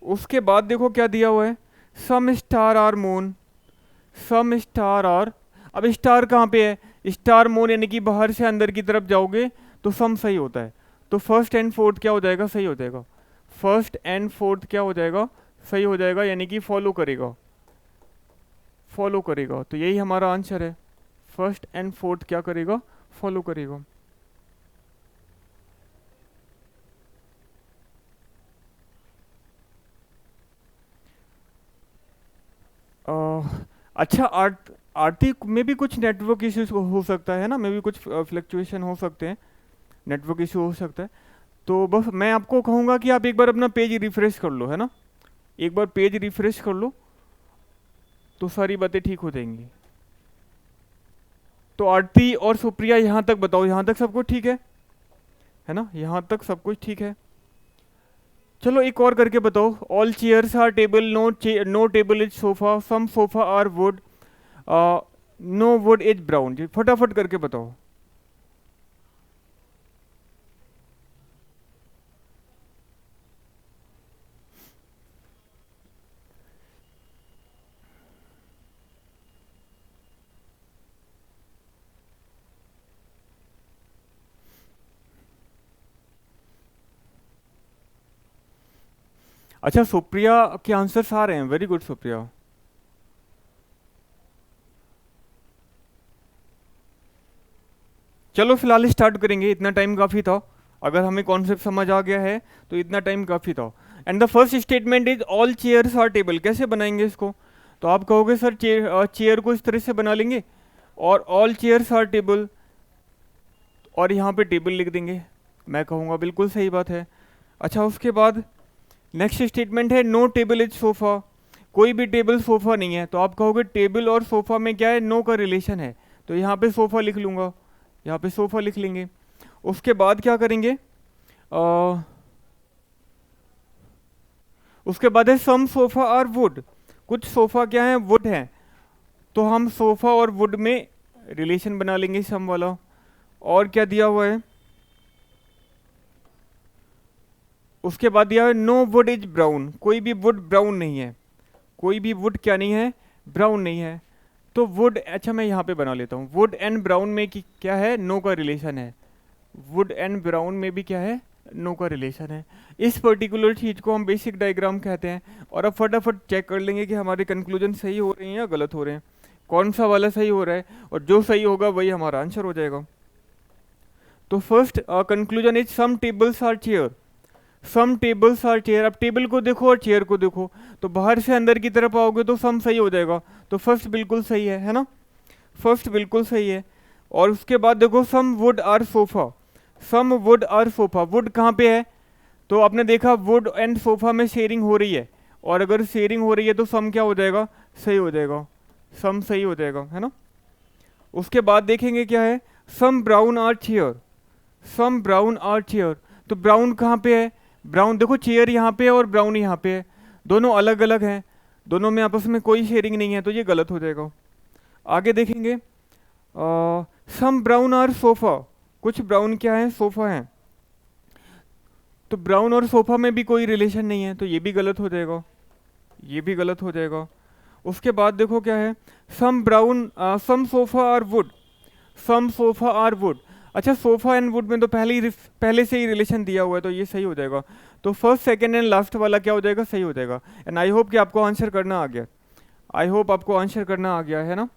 A: उसके बाद देखो क्या दिया हुआ है, some star are moon, some star are. अब स्टार कहाँ पे है, स्टार मून, यानी कि बाहर से अंदर की तरफ जाओगे तो सम सही होता है, तो फर्स्ट एंड फोर्थ क्या हो जाएगा, सही हो जाएगा। फर्स्ट एंड फोर्थ क्या हो जाएगा, सही हो जाएगा, यानी कि फॉलो करेगा, फॉलो करेगा। तो यही हमारा आंसर है, फर्स्ट एंड फोर्थ क्या करेगा, फॉलो करेगा। अच्छा, आरती में भी कुछ नेटवर्क इश्यूज हो सकता है ना, में भी कुछ फ्लक्चुएशन हो सकते हैं, नेटवर्क इशू हो सकता है। तो बस मैं आपको कहूँगा कि आप एक बार अपना पेज रिफ्रेश कर लो, है ना, एक बार पेज रिफ्रेश कर लो तो सारी बातें ठीक हो जाएंगी। तो आरती और सुप्रिया यहाँ तक बताओ, यहाँ तक सब कुछ ठीक है ना, यहाँ तक सब कुछ ठीक है। चलो एक और करके बताओ, all chairs are table, no table is sofa, some sofa are wood, no wood is brown. जी फटाफट करके बताओ। अच्छा, सुप्रिया के आंसर्स आ रहे हैं, वेरी गुड सुप्रिया। चलो फिलहाल स्टार्ट करेंगे, इतना टाइम काफ़ी था, अगर हमें कॉन्सेप्ट समझ आ गया है तो इतना टाइम काफ़ी था। And the first statement is all chairs are table. कैसे बनाएंगे इसको, तो आप कहोगे सर चेयर को इस तरह से बना लेंगे और ऑल चेयर्स आर टेबल, और यहाँ पे टेबल लिख देंगे, मैं कहूँगा बिल्कुल सही बात है। अच्छा, उसके बाद नेक्स्ट स्टेटमेंट है नो टेबल इज सोफा, कोई भी टेबल सोफा नहीं है, तो आप कहोगे टेबल और सोफा में क्या है, नो का रिलेशन है, तो यहाँ पे सोफा लिख लूँगा, यहाँ पे सोफा लिख लेंगे। उसके बाद क्या करेंगे, उसके बाद है सम सोफा और वुड, कुछ सोफा क्या है, वुड है, तो हम सोफा और वुड में रिलेशन बना लेंगे सम वाला। और क्या दिया हुआ है, उसके बाद दिया है नो वुड इज ब्राउन, कोई भी वुड ब्राउन नहीं है, कोई भी वुड क्या नहीं है, ब्राउन नहीं है। तो वुड, अच्छा मैं यहाँ पे बना लेता हूँ, वुड एंड ब्राउन में क्या है, नो का रिलेशन है, वुड एंड ब्राउन में भी क्या है, नो का रिलेशन है। इस पर्टिकुलर चीज़ को हम बेसिक डायग्राम कहते हैं। और अब फटाफट चेक कर लेंगे कि हमारे कंक्लूजन सही हो रहे हैं या गलत हो रहे हैं, कौन सा वाला सही हो रहा है, और जो सही होगा वही हमारा आंसर हो जाएगा। तो first conclusion is some tables are chair, some tables are chair. अब टेबल को देखो और चेयर को देखो, तो बाहर से अंदर की तरफ आओगे तो सम सही हो जाएगा, तो फर्स्ट बिल्कुल सही है ना, फर्स्ट बिल्कुल सही है। और उसके बाद देखो some wood are sofa, some wood are sofa, wood कहाँ पे है, तो आपने देखा वुड एंड सोफा में शेयरिंग हो रही है, और अगर शेयरिंग हो रही है तो सम क्या हो जाएगा, सही हो जाएगा, सम सही हो जाएगा, है ना। उसके बाद देखेंगे क्या है, some brown are chair, some brown are chair. तो ब्राउन कहाँ पे है, ब्राउन देखो चेयर यहाँ पे है और ब्राउन यहाँ पे है, दोनों अलग अलग हैं, दोनों में आपस में कोई शेयरिंग नहीं है, तो ये गलत हो जाएगा। आगे देखेंगे, सम ब्राउन आर सोफा, कुछ ब्राउन क्या है, सोफा है। तो ब्राउन और सोफा में भी कोई रिलेशन नहीं है, तो ये भी गलत हो जाएगा, ये भी गलत हो जाएगा। उसके बाद देखो क्या है, some brown some sofa are wood, some sofa are wood. अच्छा, सोफा एंड वुड में तो पहले से ही रिलेशन दिया हुआ है, तो ये सही हो जाएगा। तो फर्स्ट सेकंड एंड लास्ट वाला क्या हो जाएगा, सही हो जाएगा। एंड आई होप कि आपको आंसर करना आ गया, आई होप आपको आंसर करना आ गया है ना।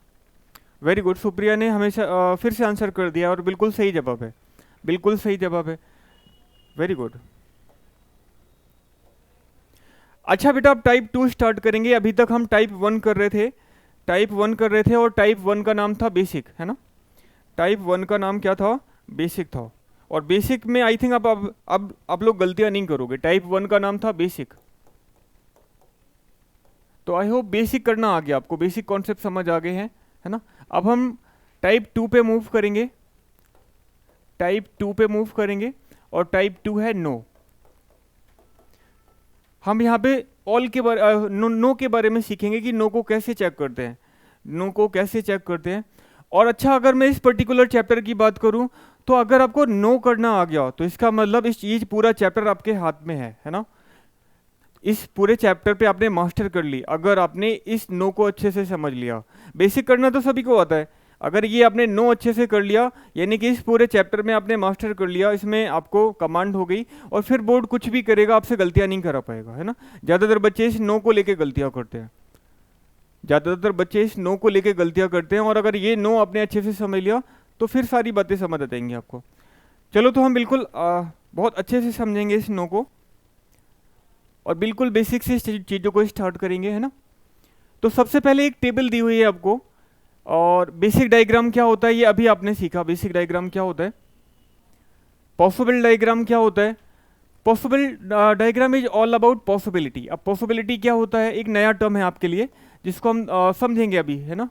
A: वेरी गुड, सुप्रिया ने हमेशा फिर से आंसर कर दिया और बिल्कुल सही जवाब है, बिल्कुल सही जवाब है, वेरी गुड। अच्छा बेटा, अब टाइप 2 स्टार्ट करेंगे। अभी तक हम टाइप 1 कर रहे थे, टाइप 1 कर रहे थे, और टाइप 1 का नाम था बेसिक, है ना। टाइप 1 का नाम क्या था, बेसिक था। और बेसिक में आई थिंक अब आप लोग गलतियां नहीं करोगे। टाइप 1 का नाम था बेसिक, तो आई होप बेसिक करना आ गया आपको, बेसिक कॉन्सेप्ट समझ आ गए हैं, है ना। अब हम टाइप 2 पे मूव करेंगे, टाइप 2 पे मूव करेंगे, और टाइप 2 है नो। हम यहाँ पे ऑल के बारे नो के बारे में सीखेंगे कि नो को कैसे चेक करते हैं, नो को कैसे चेक करते हैं। और अच्छा, अगर मैं इस पर्टिकुलर चैप्टर की बात करूं, तो अगर आपको नो करना आ गया तो इसका मतलब इस चीज पूरा चैप्टर आपके हाथ में है ना। इस पूरे चैप्टर पे आपने मास्टर कर ली अगर आपने इस नो को अच्छे से समझ लिया। बेसिक करना तो सभी को आता है, अगर ये आपने नो अच्छे से कर लिया, यानी कि इस पूरे चैप्टर में आपने मास्टर कर लिया, इसमें आपको कमांड हो गई, और फिर बोर्ड कुछ भी करेगा आपसे गलतियां नहीं करा पाएगा, है ना। ज़्यादातर बच्चे इस नो को लेके गलतियां करते हैं, ज़्यादातर बच्चे इस नो को लेके गलतियां करते हैं, और अगर ये नो आपने अच्छे से समझ लिया तो फिर सारी बातें समझ आ जाएंगी आपको। चलो, तो हम बिल्कुल बहुत अच्छे से समझेंगे इस नो को, और बिल्कुल बेसिक से चीज़ों को स्टार्ट करेंगे, है ना। तो सबसे पहले एक टेबल दी हुई है आपको, और बेसिक डायग्राम क्या होता है ये अभी आपने सीखा। बेसिक डायग्राम क्या होता है, पॉसिबल डायग्राम क्या होता है। Possible diagram is all about possibility. अब पॉसिबिलिटी क्या होता है, एक नया टर्म है आपके लिए जिसको हम समझेंगे अभी, है ना।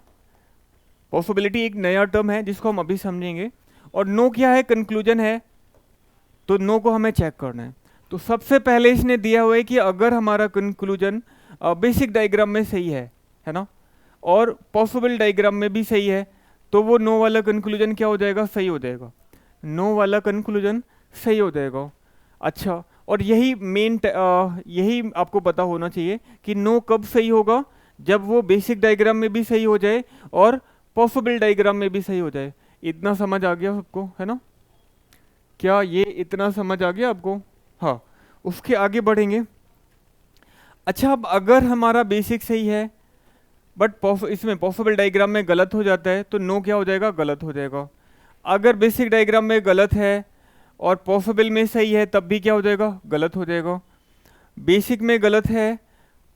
A: पॉसिबिलिटी एक नया टर्म है जिसको हम अभी समझेंगे। और नो क्या है, कंक्लूजन है, तो नो को हमें चेक करना है। तो सबसे पहले इसने दिया हुआ है कि अगर हमारा कंक्लूजन बेसिक डायग्राम में सही है ना, और पॉसिबल डायग्राम में भी सही है, तो वो नो वाला कंक्लूजन क्या हो जाएगा, सही हो जाएगा। नो वाला कंक्लूजन सही हो जाएगा। अच्छा, और यही यही आपको पता होना चाहिए कि नो कब सही होगा, जब वो बेसिक डायग्राम में भी सही हो जाए और पॉसिबल डायग्राम में भी सही हो जाए। इतना समझ आ गया सबको, है ना। क्या ये इतना समझ आ गया आपको, हाँ। उसके आगे बढ़ेंगे। अच्छा, अब अगर हमारा बेसिक सही है बट इसमें पॉसिबल डायग्राम में गलत हो जाता है, तो नो क्या हो जाएगा, गलत हो जाएगा। अगर बेसिक डायग्राम में गलत है और पॉसिबल में सही है, तब भी क्या हो जाएगा, गलत हो जाएगा। बेसिक में गलत है,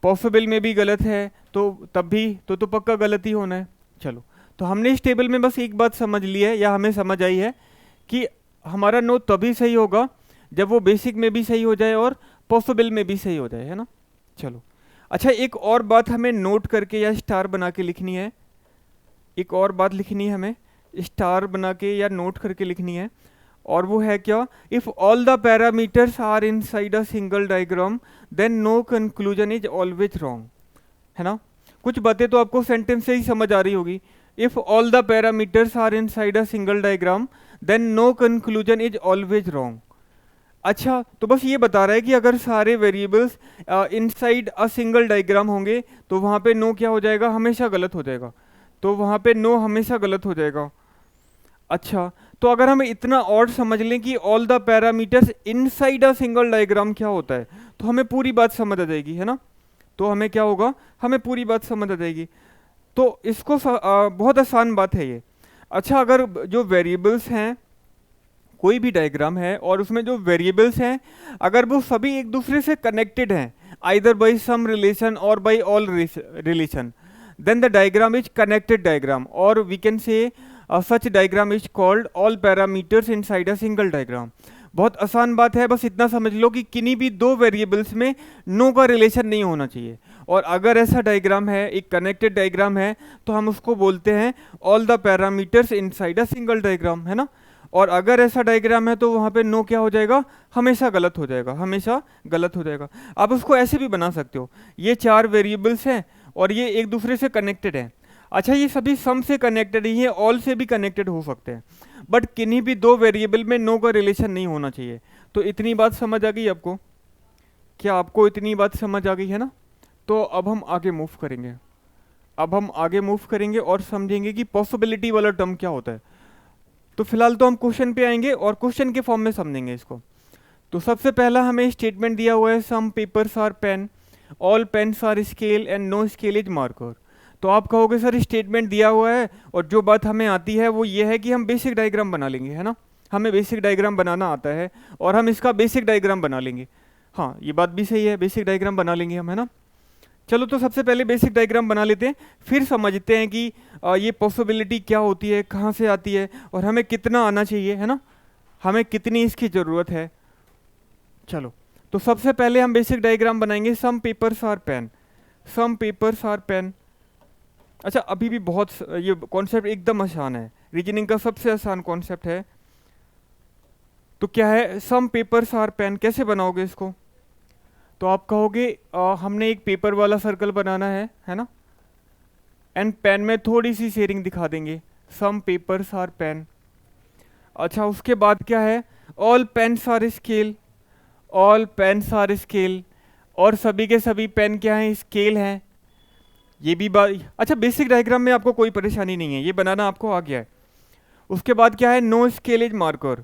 A: पॉसिबल में भी गलत है, तो तब भी तो पक्का गलत ही होना है। चलो, तो हमने इस टेबल में बस एक बात समझ ली है, या हमें समझ आई है कि हमारा नो तभी सही होगा जब वो बेसिक में भी सही हो जाए और पॉसिबल में भी सही हो जाए, है ना। चलो, अच्छा, एक और बात हमें नोट करके या स्टार बना के लिखनी है, एक और बात लिखनी है हमें, स्टार बना के या नोट करके लिखनी है। और वो है क्या, if all the parameters are inside a single diagram then no conclusion is always wrong, है ना। कुछ बातें तो आपको सेंटेंस से ही समझ आ रही होगी। If all the parameters are inside a single diagram then no conclusion is always wrong. अच्छा, तो बस ये बता रहा है कि अगर सारे variables inside a single diagram होंगे तो वहाँ पे नो क्या हो जाएगा, हमेशा गलत हो जाएगा। तो वहाँ पे नो हमेशा गलत हो जाएगा। अच्छा, तो अगर हम इतना और समझ लें कि all the parameters inside a single diagram क्या होता है, तो हमें पूरी बात समझ आ जाएगी, है ना। तो हमें क्या होगा, हमें पूरी बात समझ आ जाएगी। तो इसको बहुत आसान बात है ये। अच्छा, अगर जो वेरिएबल्स हैं, कोई भी डायग्राम है और उसमें जो वेरिएबल्स हैं, अगर वो सभी एक दूसरे से कनेक्टेड हैं आइदर बाय सम रिलेशन और by all relation, then the diagram is connected diagram, और we can say such diagram is called all parameters inside a single diagram. बहुत आसान बात है, बस इतना समझ लो कि किन्हीं भी दो वेरिएबल्स में नो का रिलेशन नहीं होना चाहिए, और अगर ऐसा डायग्राम है, एक कनेक्टेड डायग्राम है, तो हम उसको बोलते हैं all the parameters inside a single diagram, है ना। और अगर ऐसा डायग्राम है तो वहाँ पे नो क्या हो जाएगा, हमेशा गलत हो जाएगा, हमेशा गलत हो जाएगा। आप उसको ऐसे भी बना सकते हो, ये 4 वेरिएबल्स हैं और ये एक दूसरे से कनेक्टेड हैं। अच्छा ये सभी सम से कनेक्टेड ही है, ऑल से भी कनेक्टेड हो सकते हैं, बट किन्हीं भी 2 वेरिएबल में नो का रिलेशन नहीं होना चाहिए। तो इतनी बात समझ आ गई आपको? क्या आपको इतनी बात समझ आ गई है ना? तो अब हम आगे मूव करेंगे, अब हम आगे मूव करेंगे और समझेंगे कि पॉसिबिलिटी वाला टर्म क्या होता है। तो फिलहाल तो हम क्वेश्चन पे आएंगे और क्वेश्चन के फॉर्म में समझेंगे इसको। तो सबसे पहला हमें स्टेटमेंट दिया हुआ है, some papers are pen, all pens are scale and no scale is marker. तो आप कहोगे सर स्टेटमेंट दिया हुआ है और जो बात हमें आती है वो ये है कि हम बेसिक डायग्राम बना लेंगे, है ना, हमें बेसिक डायग्राम बनाना आता है और हम इसका बेसिक डायग्राम बना लेंगे। हाँ ये बात भी सही है, बेसिक डायग्राम बना लेंगे हम, है ना। चलो तो सबसे पहले बेसिक डायग्राम बना लेते हैं, फिर समझते हैं कि ये पॉसिबिलिटी क्या होती है, कहाँ से आती है और हमें कितना आना चाहिए, है ना, हमें कितनी इसकी ज़रूरत है। चलो तो सबसे पहले हम बेसिक डायग्राम बनाएंगे, some papers are pen, some papers are pen. अच्छा अभी भी बहुत ये कॉन्सेप्ट एकदम आसान है, रीजनिंग का सबसे आसान कॉन्सेप्ट है। तो क्या है, सम पेपर्स आर पेन, कैसे बनाओगे इसको? तो आप कहोगे हमने एक पेपर वाला सर्कल बनाना है ना, एंड पेन में थोड़ी सी शेयरिंग दिखा देंगे, सम पेपर्स आर पेन। अच्छा उसके बाद क्या है, all pens are scale, all pens are scale, और सभी के सभी पेन क्या हैं, स्केल हैं। ये भी बात, अच्छा बेसिक डायग्राम में आपको कोई परेशानी नहीं है, ये बनाना आपको आ गया है। उसके बाद क्या है, no scale is marker,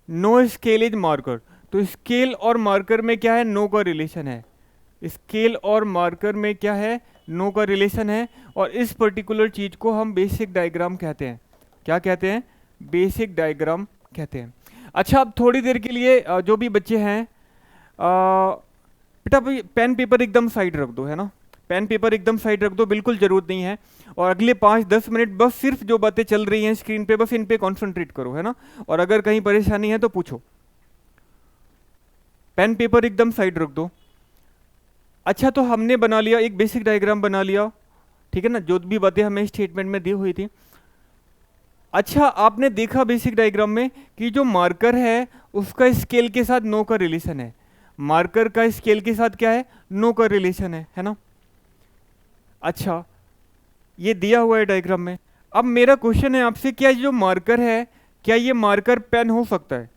A: no scale is marker. तो स्केल और मार्कर में क्या है, नो का रिलेशन है, स्केल और मार्कर में क्या है, नो का रिलेशन है, और इस पर्टिकुलर चीज को हम बेसिक डायग्राम कहते हैं। क्या कहते हैं, बेसिक डायग्राम कहते हैं। अच्छा अब थोड़ी देर के लिए जो भी बच्चे हैं बेटा पेन पेपर एकदम साइड रख दो, है ना, पेन पेपर एकदम साइड रख दो, बिल्कुल जरूरत नहीं है। और अगले 5-10 मिनट बस सिर्फ जो बातें चल रही हैं स्क्रीन पे बस इन पे कॉन्सेंट्रेट करो, है ना, और अगर कहीं परेशानी है तो पूछो। पेन पेपर एकदम साइड रख दो। अच्छा तो हमने बना लिया, एक बेसिक डायग्राम बना लिया, ठीक है ना, जो भी बातें हमें स्टेटमेंट में दी हुई थी। अच्छा आपने देखा बेसिक डायग्राम में कि जो मार्कर है उसका स्केल के साथ नो का रिलेशन है, मार्कर का स्केल के साथ क्या है, नो का रिलेशन है ना। अच्छा ये दिया हुआ है डायग्राम में। अब मेरा क्वेश्चन है आपसे, क्या ये जो मार्कर है, क्या ये मार्कर पेन हो सकता है,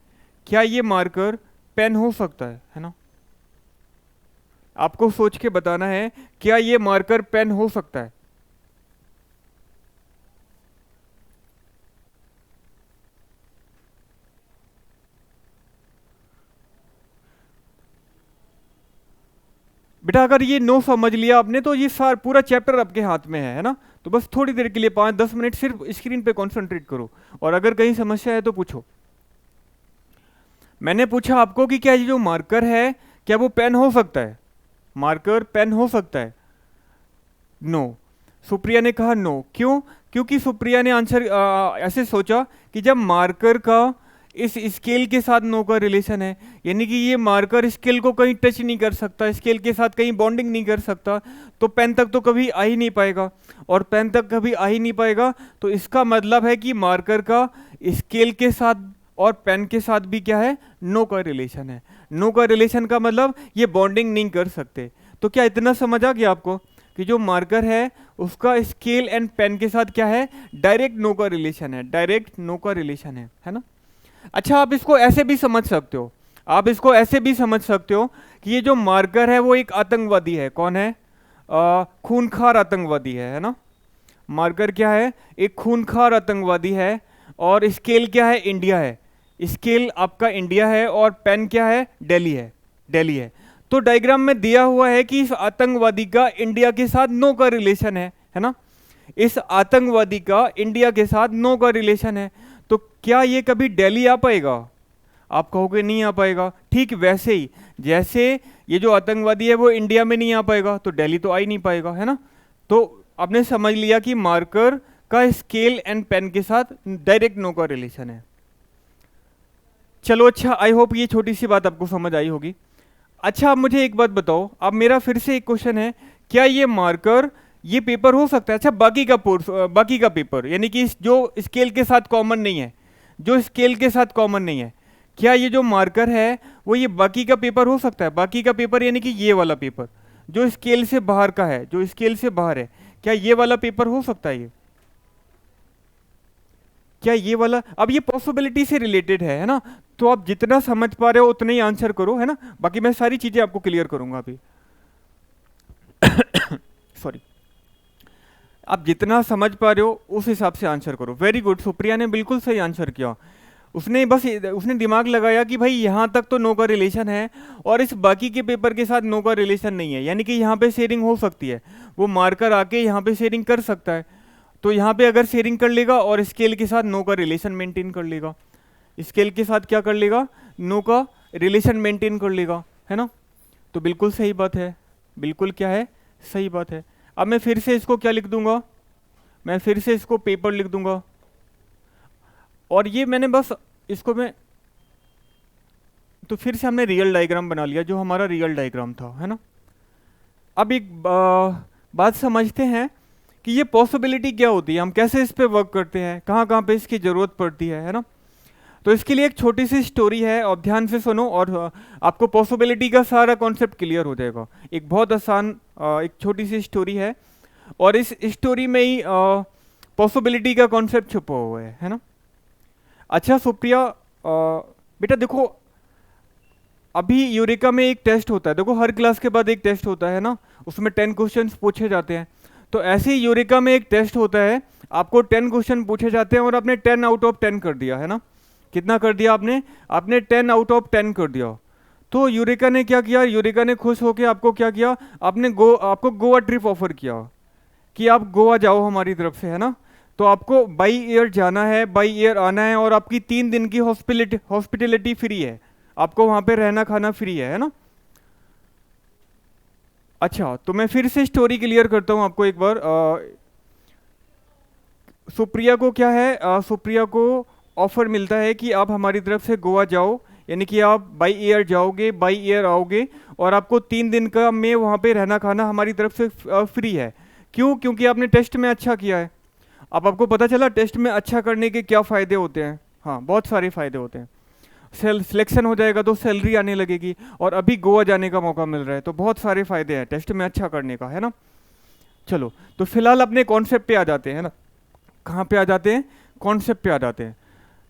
A: क्या ये मार्कर पेन हो सकता है ना, आपको सोच के बताना है, क्या ये मार्कर पेन हो सकता है? बेटा अगर ये नो समझ लिया आपने तो ये सारा पूरा चैप्टर आपके हाथ में है ना। तो बस थोड़ी देर के लिए 5-10 मिनट सिर्फ स्क्रीन पे कंसंट्रेट करो, और अगर कहीं समस्या है तो पूछो। मैंने पूछा आपको कि क्या ये जो मार्कर है क्या वो पेन हो सकता है, मार्कर पेन हो सकता है? नो। सुप्रिया ने कहा नो, क्यों? क्योंकि सुप्रिया ने आंसर ऐसे सोचा कि जब मार्कर का इस स्केल के साथ नो का रिलेशन है, यानी कि ये मार्कर स्केल को कहीं टच नहीं कर सकता, स्केल के साथ कहीं बॉन्डिंग नहीं कर सकता, तो पेन तक तो कभी आ ही नहीं पाएगा, और पेन तक कभी आ ही नहीं पाएगा तो इसका मतलब है कि मार्कर का स्केल के साथ और पेन के साथ भी क्या है, नो का रिलेशन है। नो का रिलेशन का मतलब ये बॉन्डिंग नहीं कर सकते। तो क्या इतना समझ आ गया आपको कि जो मार्कर है उसका स्केल एंड पेन के साथ क्या है, डायरेक्ट नो का रिलेशन है, डायरेक्ट नो का रिलेशन है ना। अच्छा आप इसको ऐसे भी समझ सकते हो, आप इसको ऐसे भी समझ सकते हो कि ये जो मार्कर है वो एक आतंकवादी है। कौन है? खूनखार आतंकवादी है ना। मार्कर क्या है, एक खूनखार आतंकवादी है, और स्केल क्या है, इंडिया है, स्केल आपका इंडिया है, और पेन क्या है, दिल्ली है, दिल्ली है। तो डायग्राम में दिया हुआ है कि इस आतंकवादी का इंडिया के साथ नो का रिलेशन है ना, इस आतंकवादी का इंडिया के साथ नो का रिलेशन है। तो क्या ये कभी दिल्ली आ पाएगा? आप कहोगे नहीं आ पाएगा। ठीक वैसे ही जैसे ये जो आतंकवादी है वो इंडिया में नहीं आ पाएगा तो दिल्ली तो आ ही नहीं पाएगा, है ना। तो आपने समझ लिया कि मार्कर का स्केल एंड पेन के साथ डायरेक्ट नो का रिलेशन है। चलो अच्छा, आई होप ये छोटी सी बात आपको समझ आई होगी। अच्छा आप मुझे एक बात बताओ, अब मेरा फिर से एक क्वेश्चन है, क्या ये मार्कर ये पेपर हो सकता है? अच्छा बाकी का पेपर यानी कि जो स्केल के साथ कॉमन नहीं है, जो स्केल के साथ कॉमन नहीं है। क्या ये जो मार्कर है वो ये बाकी का पेपर हो सकता है? बाकी का पेपर यानी कि ये वाला पेपर जो स्केल से बाहर का है, जो स्केल से बाहर है, क्या ये वाला पेपर हो सकता है? ये क्या ये वाला? अब ये पॉसिबिलिटी से रिलेटेड है ना? तो आप जितना समझ पा रहे हो उतना ही आंसर करो, है ना? बाकी मैं सारी चीजें आपको क्लियर करूंगा अभी। सॉरी। आप जितना समझ पा रहे हो उस हिसाब से आंसर करो। वेरी गुड, सुप्रिया ने बिल्कुल सही आंसर किया। उसने दिमाग लगाया कि भाई यहाँ तक तो नो का रिलेशन है और इस बाकी के पेपर के साथ नो का रिलेशन नहीं है, यानी कि यहाँ पे शेयरिंग हो सकती है। वो मार्कर आके यहाँ पे शेयरिंग कर सकता है, तो यहाँ पे अगर शेयरिंग कर लेगा और स्केल के साथ नो का रिलेशन मेंटेन कर लेगा, स्केल के साथ क्या कर लेगा? नो का रिलेशन मेंटेन कर लेगा, है ना? तो बिल्कुल सही बात है, बिल्कुल क्या है, सही बात है। अब मैं फिर से इसको क्या लिख दूंगा? मैं फिर से इसको पेपर लिख दूंगा, और ये मैंने बस इसको मैं, तो फिर से हमने रियल डायग्राम बना लिया जो हमारा रियल डायग्राम था, है ना? अब एक बात समझते हैं कि ये पॉसिबिलिटी क्या होती है, हम कैसे इस पे वर्क करते हैं, कहाँ कहाँ पे इसकी ज़रूरत पड़ती है ना? तो इसके लिए एक छोटी सी स्टोरी है, और ध्यान से सुनो और आपको पॉसिबिलिटी का सारा कॉन्सेप्ट क्लियर हो जाएगा। एक बहुत आसान एक छोटी सी स्टोरी है, और इस स्टोरी में ही पॉसिबिलिटी का कॉन्सेप्ट छुपा हुआ है ना? अच्छा सुप्रिया, बेटा देखो, अभी यूरेका में एक टेस्ट होता है, देखो हर क्लास के बाद एक टेस्ट होता है ना, उसमें 10 क्वेश्चंस पूछे जाते हैं। तो ऐसे ही यूरेका में एक टेस्ट होता है, आपको 10 क्वेश्चन पूछे जाते हैं और आपने 10 आउट ऑफ 10 कर दिया, है ना? कितना कर दिया आपने? आपने 10 आउट ऑफ 10 कर दिया। तो यूरेका ने क्या किया? यूरेका ने खुश होकर आपको क्या किया? आपको गोवा ट्रिप ऑफर किया कि आप गोवा जाओ हमारी तरफ से, है ना? तो आपको बाई एयर जाना है, बाई एयर आना है, और आपकी 3 दिन की हॉस्पिटलिटी फ्री है, आपको वहां पे रहना खाना फ्री है ना? अच्छा, तो मैं फिर से स्टोरी क्लियर करता हूं आपको एक बार। सुप्रिया को क्या है, सुप्रिया को ऑफर मिलता है कि आप हमारी तरफ से गोवा जाओ, यानी कि आप बाई एयर जाओगे, बाई एयर आओगे, और आपको 3 दिन का में वहाँ पे रहना खाना हमारी तरफ से फ्री है। क्यों? क्योंकि आपने टेस्ट में अच्छा किया है। अब आपको पता चला टेस्ट में अच्छा करने के क्या फ़ायदे होते हैं? हाँ, बहुत सारे फ़ायदे होते हैं। सिलेक्शन हो जाएगा तो सैलरी आने लगेगी, और अभी गोवा जाने का मौका मिल रहा है, तो बहुत सारे फ़ायदे हैं टेस्ट में अच्छा करने का, है ना? चलो, तो फिलहाल अपने कॉन्सेप्ट पे आ जाते हैं ना। कहाँ पे आ जाते हैं? कॉन्सेप्ट पे आ जाते हैं।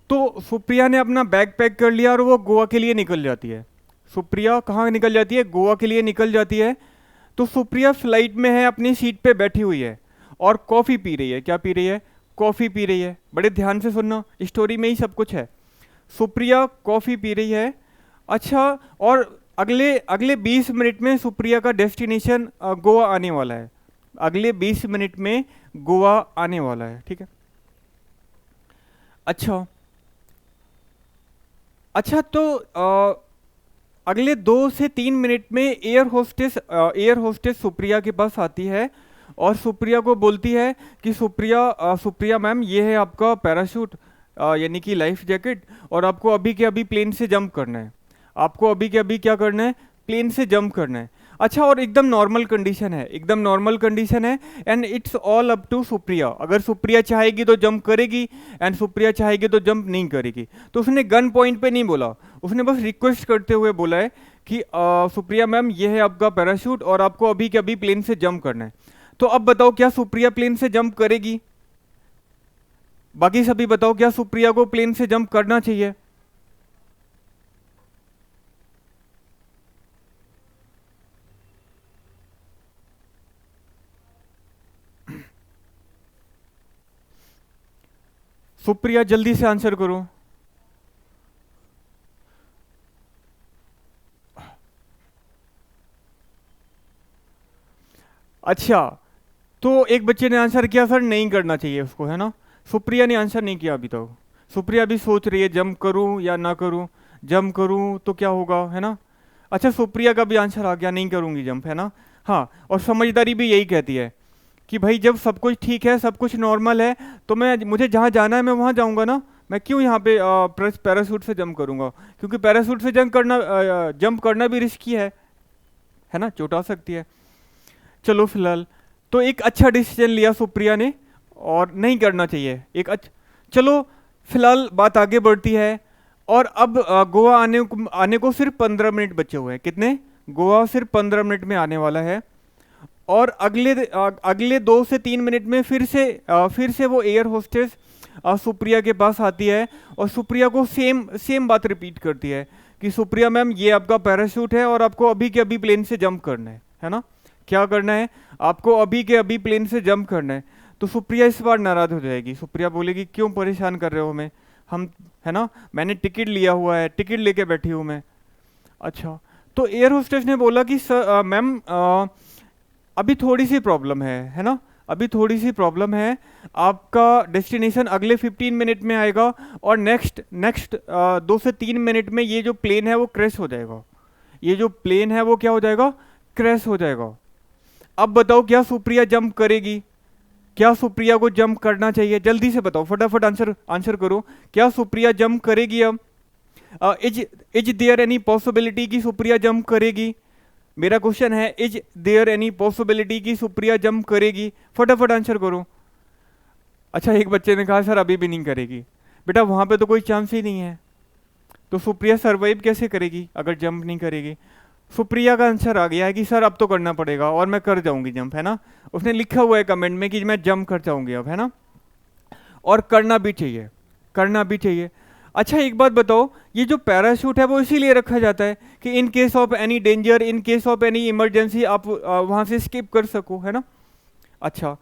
A: तो सुप्रिया ने अपना बैग पैक कर लिया और वो गोवा के लिए निकल जाती है। सुप्रिया कहाँ निकल जाती है? गोवा के लिए निकल जाती है। तो सुप्रिया फ्लाइट में है, अपनी सीट पे बैठी हुई है और कॉफ़ी पी रही है। क्या पी रही है? कॉफ़ी पी रही है। बड़े ध्यान से सुनना, स्टोरी में ही सब कुछ है। सुप्रिया कॉफ़ी पी रही है। अच्छा, और अगले अगले 20 मिनट में सुप्रिया का डेस्टिनेशन गोवा आने वाला है। अगले 20 मिनट में गोवा आने वाला है, ठीक है? अच्छा अच्छा, तो अगले 2 से 3 मिनट में एयर होस्टेस सुप्रिया के पास आती है और सुप्रिया को बोलती है कि सुप्रिया मैम, ये है आपका पैराशूट, यानी कि लाइफ जैकेट, और आपको अभी के अभी प्लेन से जंप करना है। आपको अभी के अभी क्या करना है? प्लेन से जंप करना है। अच्छा, और एकदम नॉर्मल कंडीशन है, एकदम नॉर्मल कंडीशन है, and it's all up to Supriya. अगर सुप्रिया चाहेगी तो जंप करेगी, एंड सुप्रिया चाहेगी तो जंप नहीं करेगी। तो उसने गन पॉइंट पे नहीं बोला, उसने बस रिक्वेस्ट करते हुए बोला है कि सुप्रिया मैम, ये है आपका पैराशूट और आपको अभी के अभी प्लेन से जंप करना है। तो अब बताओ, क्या सुप्रिया प्लेन से जंप करेगी? बाकी सभी बताओ, क्या सुप्रिया को प्लेन से जंप करना चाहिए? सुप्रिया जल्दी से आंसर करो। अच्छा, तो एक बच्चे ने आंसर किया सर नहीं करना चाहिए उसको, है ना? सुप्रिया ने आंसर नहीं किया अभी तक। सुप्रिया अभी सोच रही है जंप करूं या ना करूं, जंप करूं तो क्या होगा, है ना? अच्छा, सुप्रिया का भी आंसर आ गया, नहीं करूंगी जंप, है ना? हाँ, और समझदारी भी यही कहती है कि भाई जब सब कुछ ठीक है, सब कुछ नॉर्मल है, तो मुझे जहाँ जाना है मैं वहाँ जाऊँगा ना। मैं क्यों यहाँ पे पैरासूट से जंप करूँगा? क्योंकि पैरासूट से जंप करना भी रिस्की है ना? चोट आ सकती है। चलो फिलहाल तो एक अच्छा डिसीजन लिया सुप्रिया ने, और नहीं करना चाहिए एक चलो फिलहाल बात आगे बढ़ती है और अब गोवा आने को सिर्फ 15 मिनट बचे हुए हैं। कितने? गोवा सिर्फ 15 मिनट में आने वाला है। और अगले 2 से 3 मिनट में फिर से वो एयर होस्टेस सुप्रिया के पास आती है और सुप्रिया को सेम बात रिपीट करती है कि सुप्रिया मैम ये आपका पैराशूट है और आपको अभी के अभी प्लेन से जंप करना है ना? क्या करना है? आपको अभी के अभी प्लेन से जंप करना है। तो सुप्रिया इस बार नाराज हो जाएगी। सुप्रिया बोलेगी क्यों परेशान कर रहे हो हमें, हम, है ना, मैंने टिकट लिया हुआ है, टिकट लेके बैठी हूँ मैं। अच्छा, तो एयर होस्टेस ने बोला कि सर मैम अभी थोड़ी सी प्रॉब्लम है ना, अभी थोड़ी सी प्रॉब्लम है, आपका डेस्टिनेशन अगले 15 मिनट में आएगा और नेक्स्ट 2 से 3 मिनट में ये जो प्लेन है वो क्रैश हो जाएगा। ये जो प्लेन है वो क्या हो जाएगा? क्रैश हो जाएगा। अब बताओ क्या सुप्रिया जंप करेगी? क्या सुप्रिया को जंप करना चाहिए? जल्दी से बताओ, फटाफट आंसर करो। क्या सुप्रिया जंप करेगी? अब इज देयर एनी पॉसिबिलिटी कि सुप्रिया जंप करेगी? मेरा क्वेश्चन है, इज देयर एनी पॉसिबिलिटी कि सुप्रिया जंप करेगी? फटाफट आंसर करो। अच्छा, एक बच्चे ने कहा सर अभी भी नहीं करेगी। बेटा वहां पे तो कोई चांस ही नहीं है, तो सुप्रिया सर्वाइव कैसे करेगी अगर जंप नहीं करेगी? सुप्रिया का आंसर आ गया है कि सर अब तो करना पड़ेगा और मैं कर जाऊंगी जंप, है ना। उसने लिखा हुआ है कमेंट में कि मैं जंप कर जाऊंगी अब, है ना, और करना भी चाहिए, करना भी चाहिए। अच्छा एक बात बताओ, ये जो पैराशूट है वो इसीलिए रखा जाता है कि in case of any danger, in case of any emergency आप वहां से स्किप कर सको, है ना। अच्छा,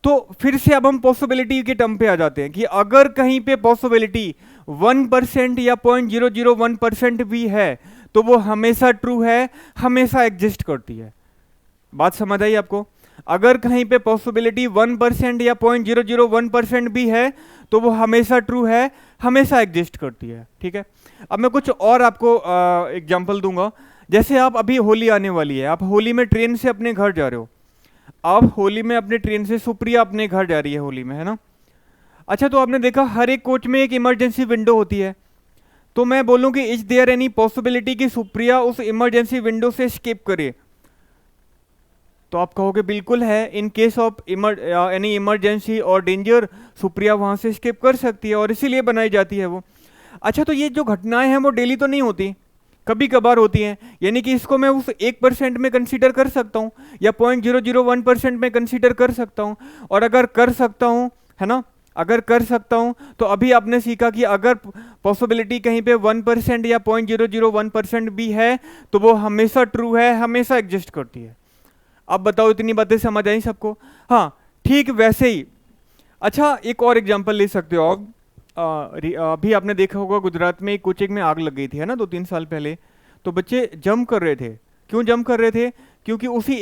A: तो फिर से अब हम पॉसिबिलिटी के टर्म पे आ जाते हैं कि अगर कहीं पे पॉसिबिलिटी 1% या 0.001% भी है तो वो हमेशा ट्रू है, हमेशा एग्जिस्ट करती है। बात समझ आई आपको? अगर कहीं पे पॉसिबिलिटी 1% या 0.001% भी है तो वो हमेशा ट्रू है, हमेशा एग्जिस्ट करती है। ठीक है, अब मैं कुछ और आपको एग्जांपल दूंगा। जैसे आप अभी होली आने वाली है, आप होली में ट्रेन से अपने घर जा रहे हो, आप होली में अपने ट्रेन से, सुप्रिया अपने घर जा रही है होली में, है ना। अच्छा, तो आपने देखा हर एक कोच में एक इमरजेंसी विंडो होती है, तो मैं बोलूं कि इज देयर एनी पॉसिबिलिटी कि सुप्रिया उस इमरजेंसी विंडो से स्किप करे? तो आप कहोगे बिल्कुल है, in case of any emergency और डेंजर सुप्रिया वहां से स्किप कर सकती है और इसीलिए बनाई जाती है वो। अच्छा, तो ये जो घटनाएं हैं वो डेली तो नहीं होती, कभी कभार होती हैं, यानी कि इसको मैं उस 1% में कंसीडर कर सकता हूँ या 0.001% में कंसीडर कर सकता हूँ। और अगर कर सकता हूँ, है ना, अगर कर सकता हूँ तो अभी आपने सीखा कि अगर पॉसिबिलिटी कहीं पे 1% या 0.001% भी है तो वो हमेशा ट्रू है, हमेशा एग्जिस्ट करती है। अब बताओ इतनी बातें समझ आई सबको? हाँ, ठीक वैसे ही। अच्छा, एक और एग्जांपल ले सकते हो आप। अभी आपने देखा होगा गुजरात में एक कोचिंग में आग लग गई थी, है ना, 2-3 साल पहले। तो बच्चे जंप कर रहे थे। क्यों जंप कर रहे थे? क्योंकि उसी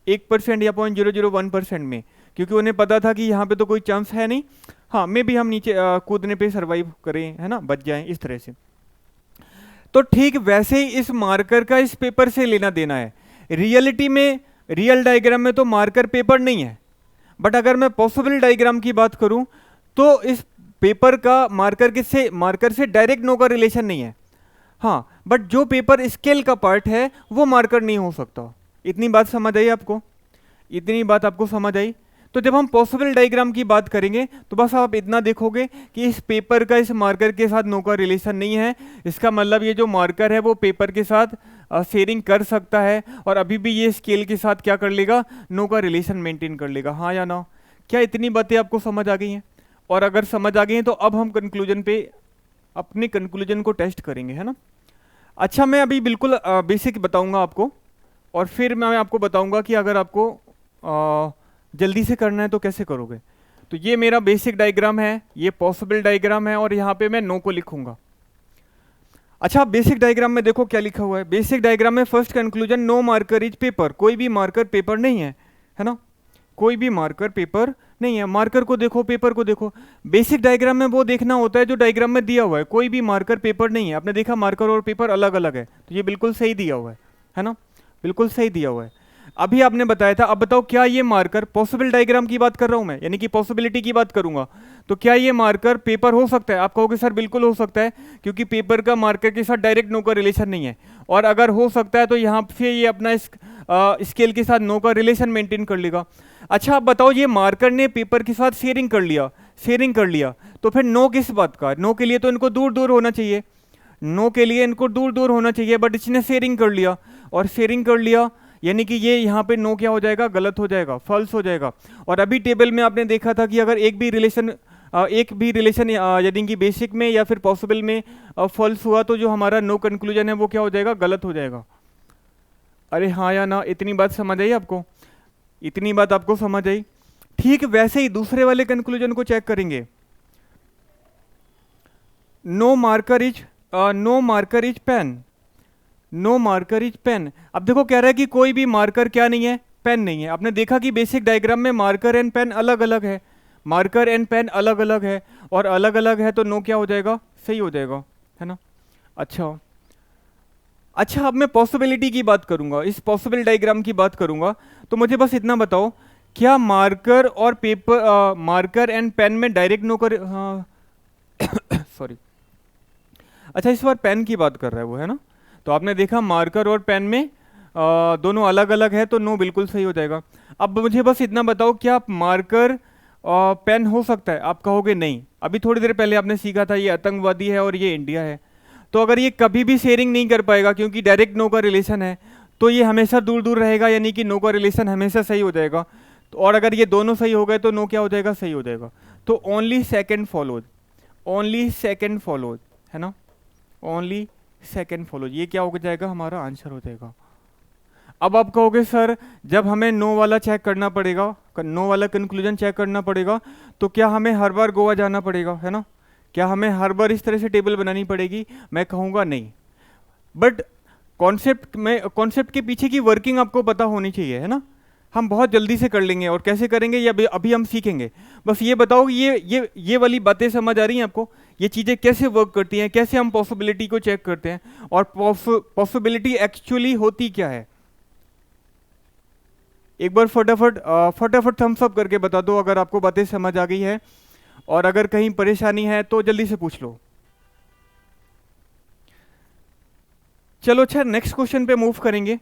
A: 1% या 0.001% में, क्योंकि उन्हें पता था कि यहाँ पे तो कोई चांस है नहीं, हाँ मे भी हम नीचे कूदने पे सरवाइव करें, है ना, बच जाएं इस तरह से। तो ठीक वैसे ही इस मार्कर का इस पेपर से लेना देना है। रियलिटी में, रियल डायग्राम में तो मार्कर पेपर नहीं है, बट अगर मैं पॉसिबल डायग्राम की बात करूं तो इस पेपर का मार्कर से डायरेक्ट नो का रिलेशन नहीं है। हाँ, बट जो पेपर स्केल का पार्ट है वो मार्कर नहीं हो सकता। इतनी बात समझ आई आपको? इतनी बात आपको समझ आई? तो जब हम पॉसिबल डायग्राम की बात करेंगे तो बस आप इतना देखोगे कि इस पेपर का इस मार्कर के साथ नो का रिलेशन नहीं है। इसका मतलब ये जो मार्कर है वो पेपर के साथ शेयरिंग कर सकता है और अभी भी ये स्केल के साथ क्या कर लेगा? नो का रिलेशन मेंटेन कर लेगा। हाँ या ना? क्या इतनी बातें आपको समझ आ गई हैं? और अगर समझ आ गई हैं तो अब हम कंक्लूजन पे अपने कंक्लूजन को टेस्ट करेंगे, है ना। अच्छा, मैं अभी बिल्कुल बेसिक बताऊंगा आपको और फिर मैं आपको बताऊंगा कि अगर आपको जल्दी से करना है तो कैसे करोगे। तो ये मेरा बेसिक डायग्राम है, ये पॉसिबल डायग्राम है और यहाँ पे मैं नो को लिखूंगा। अच्छा, बेसिक डायग्राम में देखो क्या लिखा हुआ है। बेसिक डायग्राम में first conclusion, no marker is paper. कोई भी मार्कर पेपर नहीं है ना, कोई भी मार्कर पेपर नहीं है। मार्कर को देखो, पेपर को देखो। बेसिक डायग्राम में वो देखना होता है जो डायग्राम में दिया हुआ है। कोई भी मार्कर पेपर नहीं है। आपने देखा मार्कर और पेपर अलग अलग है, तो ये बिल्कुल सही दिया हुआ है ना, बिल्कुल सही दिया हुआ है। अभी आपने बताया था, अब बताओ क्या ये मार्कर, पॉसिबल डायग्राम की बात कर रहा हूं मैं, यानी कि पॉसिबिलिटी की बात करूंगा, तो क्या ये मार्कर पेपर हो सकता है? आप कहोगे सर बिल्कुल हो सकता है, क्योंकि पेपर का मार्कर के साथ डायरेक्ट नो का रिलेशन नहीं है। और अगर हो सकता है तो यहाँ से ये अपना स्केल के साथ नो का रिलेशन मेंटेन कर लेगा। अच्छा, आप बताओ ये मार्कर ने पेपर के साथ शेयरिंग कर लिया, तो फिर नो किस बात का? नो के लिए तो इनको दूर दूर होना चाहिए, नो के लिए इनको दूर दूर होना चाहिए, बट इसने शेयरिंग कर लिया, और शेयरिंग कर लिया यानी कि ये यहाँ पे नो क्या हो जाएगा? गलत हो जाएगा, फॉल्स हो जाएगा। और अभी टेबल में आपने देखा था कि अगर एक भी रिलेशन यानी कि बेसिक में या फिर पॉसिबल में फॉल्स हुआ तो जो हमारा नो कंक्लूजन है वो क्या हो जाएगा? गलत हो जाएगा। अरे हाँ या ना, इतनी बात समझ आई आपको? इतनी बात आपको समझ आई? ठीक वैसे ही दूसरे वाले कंक्लूजन को चेक करेंगे। No marker is pen, no marker is pen. अब देखो कह रहा है कि कोई भी मार्कर क्या नहीं है? पेन नहीं है। आपने देखा कि बेसिक डायग्राम में मार्कर एंड पेन अलग अलग है, मार्कर एंड पेन अलग अलग है, और अलग अलग है तो नो क्या हो जाएगा? सही हो जाएगा, है ना? अच्छा अब मैं पॉसिबिलिटी की बात करूंगा, इस पॉसिबल डायग्राम की बात करूंगा। तो मुझे बस इतना बताओ, क्या मार्कर और पेपर मार्कर एंड पेन में डायरेक्ट नो कर सॉरी अच्छा इस बार पेन की बात कर रहा है वो, है ना? तो आपने देखा मार्कर और पेन में दोनों अलग अलग है तो नो बिल्कुल सही हो जाएगा। अब मुझे बस इतना बताओ, क्या मार्कर पेन हो सकता है? आप कहोगे नहीं। अभी थोड़ी देर पहले आपने सीखा था ये आतंकवादी है और ये इंडिया है, तो अगर ये कभी भी शेयरिंग नहीं कर पाएगा क्योंकि डायरेक्ट नो का रिलेशन है, तो ये हमेशा दूर दूर रहेगा, यानी कि नो का रिलेशन हमेशा सही हो जाएगा। तो और अगर ये दोनों सही हो गए तो नो क्या हो जाएगा? सही हो जाएगा। तो only second follows, only second follows, है ना? ओनली सेकंड फॉलोज, ये क्या हो जाएगा? हमारा आंसर हो जाएगा। अब आप कहोगे सर जब हमें नो वाला चेक करना पड़ेगा, नो वाला कंक्लूजन चेक करना पड़ेगा, तो क्या हमें हर बार गोवा जाना पड़ेगा, है ना? क्या हमें हर बार इस तरह से टेबल बनानी पड़ेगी? मैं कहूँगा नहीं, बट कॉन्सेप्ट के पीछे की वर्किंग आपको पता होनी चाहिए, है ना? हम बहुत जल्दी से कर लेंगे, और कैसे करेंगे ये अभी हम सीखेंगे। बस ये बताओ कि ये वाली बातें समझ आ रही हैं आपको? ये चीज़ें कैसे वर्क करती हैं, कैसे हम पॉसिबिलिटी को चेक करते हैं, और पॉसिबिलिटी एक्चुअली होती क्या है? एक बार फटाफट थम्स अप करके बता दो अगर आपको बातें समझ आ गई है, और अगर कहीं परेशानी है तो जल्दी से पूछ लो। चलो अच्छा नेक्स्ट क्वेश्चन पे मूव करेंगे।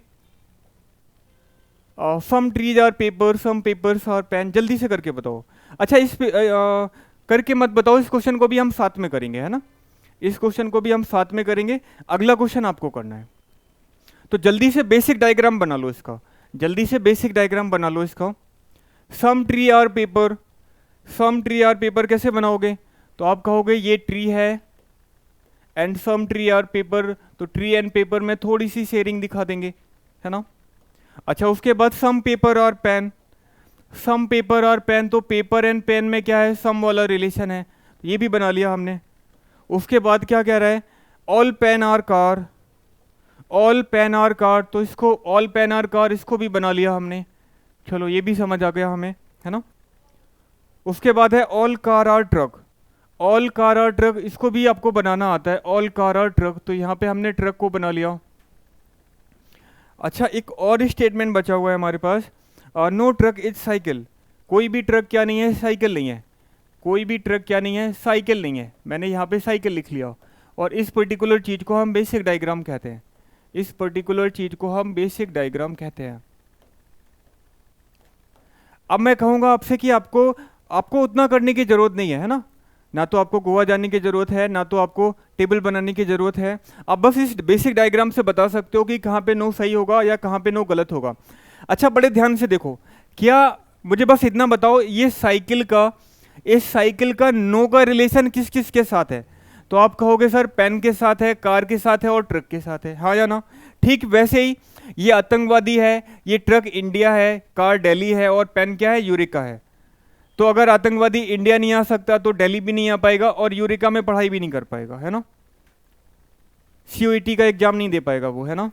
A: Some trees are paper, some papers are pen, जल्दी से करके बताओ। अच्छा इस पे करके मत बताओ, इस क्वेश्चन को भी हम साथ में करेंगे, है ना? इस क्वेश्चन को भी हम साथ में करेंगे, अगला क्वेश्चन आपको करना है। तो जल्दी से बेसिक डायग्राम बना लो इसका, जल्दी से बेसिक डायग्राम बना लो इसका। Some tree are paper, some tree are paper कैसे बनाओगे? तो आप कहोगे ये ट्री है and some tree are paper, तो ट्री एंड पेपर में थोड़ी सी शेयरिंग दिखा देंगे, है ना? अच्छा उसके बाद सम पेपर और पेन, सम पेपर और पेन, तो पेपर एंड पेन में क्या है? सम वाला रिलेशन है, ये भी बना लिया हमने। उसके बाद क्या कह रहा है? All pen are car, all pen are car, तो इसको ऑल पेन आर कार इसको भी बना लिया हमने। चलो ये भी समझ आ गया हमें, है ना? उसके बाद है all car are truck, all car are truck, इसको भी आपको बनाना आता है, ऑल कार आर ट्रक, तो यहाँ पे हमने ट्रक को बना लिया। अच्छा एक और स्टेटमेंट बचा हुआ है हमारे पास, नो ट्रक इज साइकिल, कोई भी ट्रक क्या नहीं है? साइकिल नहीं है। कोई भी ट्रक क्या नहीं है? साइकिल नहीं है। मैंने यहाँ पे साइकिल लिख लिया, और इस पर्टिकुलर चीज़ को हम बेसिक डायग्राम कहते हैं, इस पर्टिकुलर चीज़ को हम बेसिक डायग्राम कहते हैं। अब मैं कहूँगा आपसे कि आपको उतना करने की ज़रूरत नहीं है ना? ना तो आपको गोवा जाने की ज़रूरत है, ना तो आपको टेबल बनाने की ज़रूरत है। आप बस इस बेसिक डायग्राम से बता सकते हो कि कहाँ पे नो सही होगा या कहाँ पे नो गलत होगा। अच्छा बड़े ध्यान से देखो, क्या मुझे बस इतना बताओ, ये साइकिल का, इस साइकिल का नो का रिलेशन किस किस के साथ है? तो आप कहोगे सर पेन के साथ है, कार के साथ है और ट्रक के साथ है, हाँ या ना? ठीक वैसे ही ये आतंकवादी है, ये ट्रक इंडिया है, कार दिल्ली है, और पेन क्या है? यूरेका है। तो अगर आतंकवादी इंडिया नहीं आ सकता तो दिल्ली भी नहीं आ पाएगा, और यूरेका में पढ़ाई भी नहीं कर पाएगा, है ना? सीओईटी का एग्जाम नहीं दे पाएगा वो, है ना?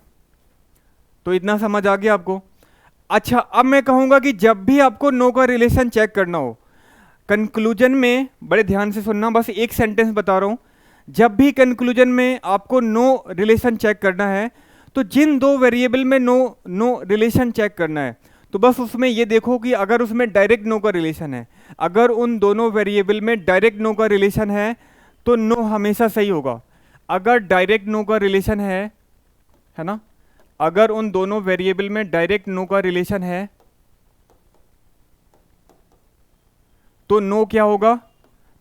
A: तो इतना समझ आ गया आपको? अच्छा अब मैं कहूंगा कि जब भी आपको नो का रिलेशन चेक करना हो, कंक्लूजन में बड़े ध्यान से सुनना, बस एक सेंटेंस बता रहा हूं, जब भी कंक्लूजन में आपको नो रिलेशन चेक करना है, तो जिन दो वेरिएबल में नो रिलेशन चेक करना है, तो बस उसमें ये देखो कि अगर उसमें डायरेक्ट नो का रिलेशन है, अगर उन दोनों वेरिएबल में डायरेक्ट नो का रिलेशन है तो नो हमेशा सही होगा। अगर डायरेक्ट नो का रिलेशन है ना? अगर उन दोनों वेरिएबल में डायरेक्ट नो का रिलेशन है तो नो क्या होगा?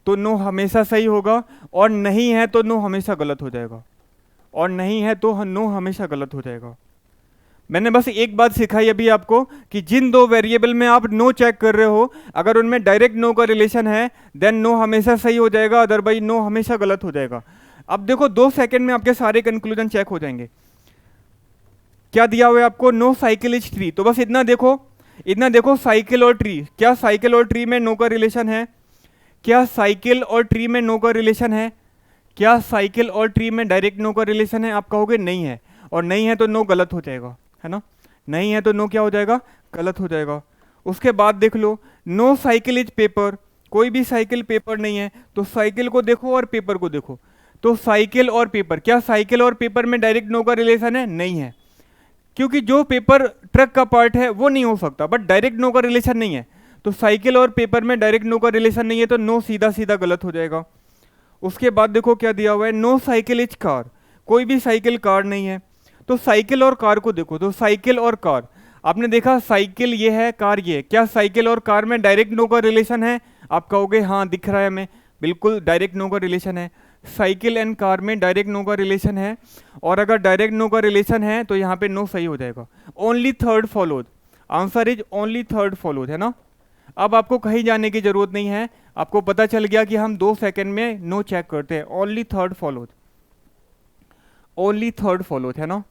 A: तो नो हमेशा सही होगा, और नहीं है तो नो हमेशा गलत हो जाएगा, और नहीं है तो नो हमेशा गलत हो जाएगा। मैंने बस एक बात सिखाई अभी आपको कि जिन दो वेरिएबल में आप नो चेक कर रहे हो, अगर उनमें डायरेक्ट नो का रिलेशन है देन नो हमेशा सही हो जाएगा, अदरवाइज नो हमेशा गलत हो जाएगा। अब देखो 2 सेकंड में आपके सारे कंक्लूजन चेक हो जाएंगे। क्या दिया हुआ है आपको? No cycle is tree. तो बस इतना देखो, इतना देखो, साइकिल और ट्री, क्या साइकिल और ट्री में नो का रिलेशन है? क्या साइकिल और ट्री में नो का रिलेशन है? क्या साइकिल और ट्री में डायरेक्ट नो का रिलेशन है? आप कहोगे नहीं है, और नहीं है तो नो गलत हो जाएगा, है ना? नहीं है तो नो क्या हो जाएगा? गलत हो जाएगा। उसके बाद देख लो, नो साइकिल इज पेपर, कोई भी साइकिल पेपर नहीं है, तो साइकिल को देखो और पेपर को देखो। तो साइकिल और पेपर, क्या साइकिल और पेपर में डायरेक्ट नो का रिलेशन है? नहीं है, क्योंकि जो पेपर ट्रक का पार्ट है वो नहीं हो सकता, बट डायरेक्ट नो का रिलेशन नहीं है। तो साइकिल और पेपर में डायरेक्ट नो का रिलेशन नहीं है, तो नो सीधा सीधा गलत हो जाएगा। उसके बाद देखो क्या दिया हुआ है, नो साइकिल इज कार, कोई भी साइकिल कार नहीं है। तो साइकिल और कार को देखो, तो साइकिल और कार, आपने देखा साइकिल ये है, कार ये है, क्या साइकिल और कार में डायरेक्ट नो का रिलेशन है? आप कहोगे हाँ दिख रहा है हमें, बिल्कुल डायरेक्ट नो का रिलेशन है। साइकिल एंड कार में डायरेक्ट नो का रिलेशन है, और अगर डायरेक्ट नो का रिलेशन है तो यहाँ पे नो सही हो जाएगा। Only third followed, answer is only third followed, है ना? अब आपको कहीं जाने की जरूरत नहीं है, आपको पता चल गया कि हम 2 सेकंड में नो चेक करते हैं। Only third followed, only third followed, है ना?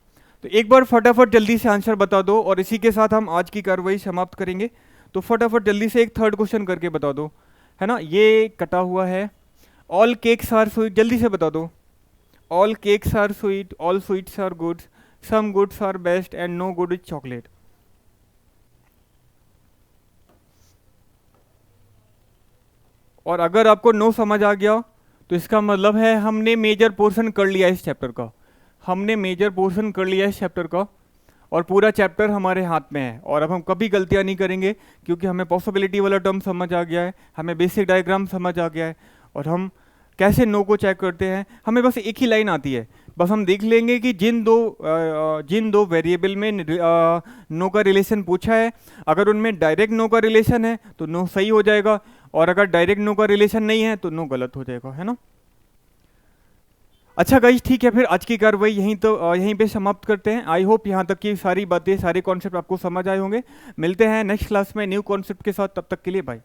A: तो एक बार फटाफट जल्दी से आंसर बता दो, और इसी के साथ हम आज की कार्रवाई समाप्त करेंगे। तो फटाफट जल्दी से एक थर्ड क्वेश्चन करके बता दो, है ना? ये कटा हुआ है, ऑल केक्स आर स्वीट, जल्दी से बता दो। All cakes are sweet, all sweets are goods, some goods are best and no good is chocolate. और अगर आपको नो समझ आ गया तो इसका मतलब है हमने मेजर पोर्शन कर लिया इस चैप्टर का, हमने मेजर पोर्शन कर लिया इस चैप्टर का, और पूरा चैप्टर हमारे हाथ में है। और अब हम कभी गलतियां नहीं करेंगे, क्योंकि हमें पॉसिबिलिटी वाला टर्म समझ आ गया है, हमें बेसिक डायग्राम समझ आ गया है, और हम कैसे नो को चेक करते हैं हमें बस एक ही लाइन आती है। बस हम देख लेंगे कि जिन दो वेरिएबल में नो का रिलेशन पूछा है, अगर उनमें डायरेक्ट नो का रिलेशन है तो नो सही हो जाएगा, और अगर डायरेक्ट नो का रिलेशन नहीं है तो नो गलत हो जाएगा, है ना? अच्छा गाइस, ठीक है, फिर आज की कार्रवाई यहीं पे समाप्त करते हैं। आई होप यहाँ तक की सारी बातें, सारे कॉन्सेप्ट आपको समझ आए होंगे। मिलते हैं नेक्स्ट क्लास में न्यू कॉन्सेप्ट के साथ, तब तक के लिए बाय।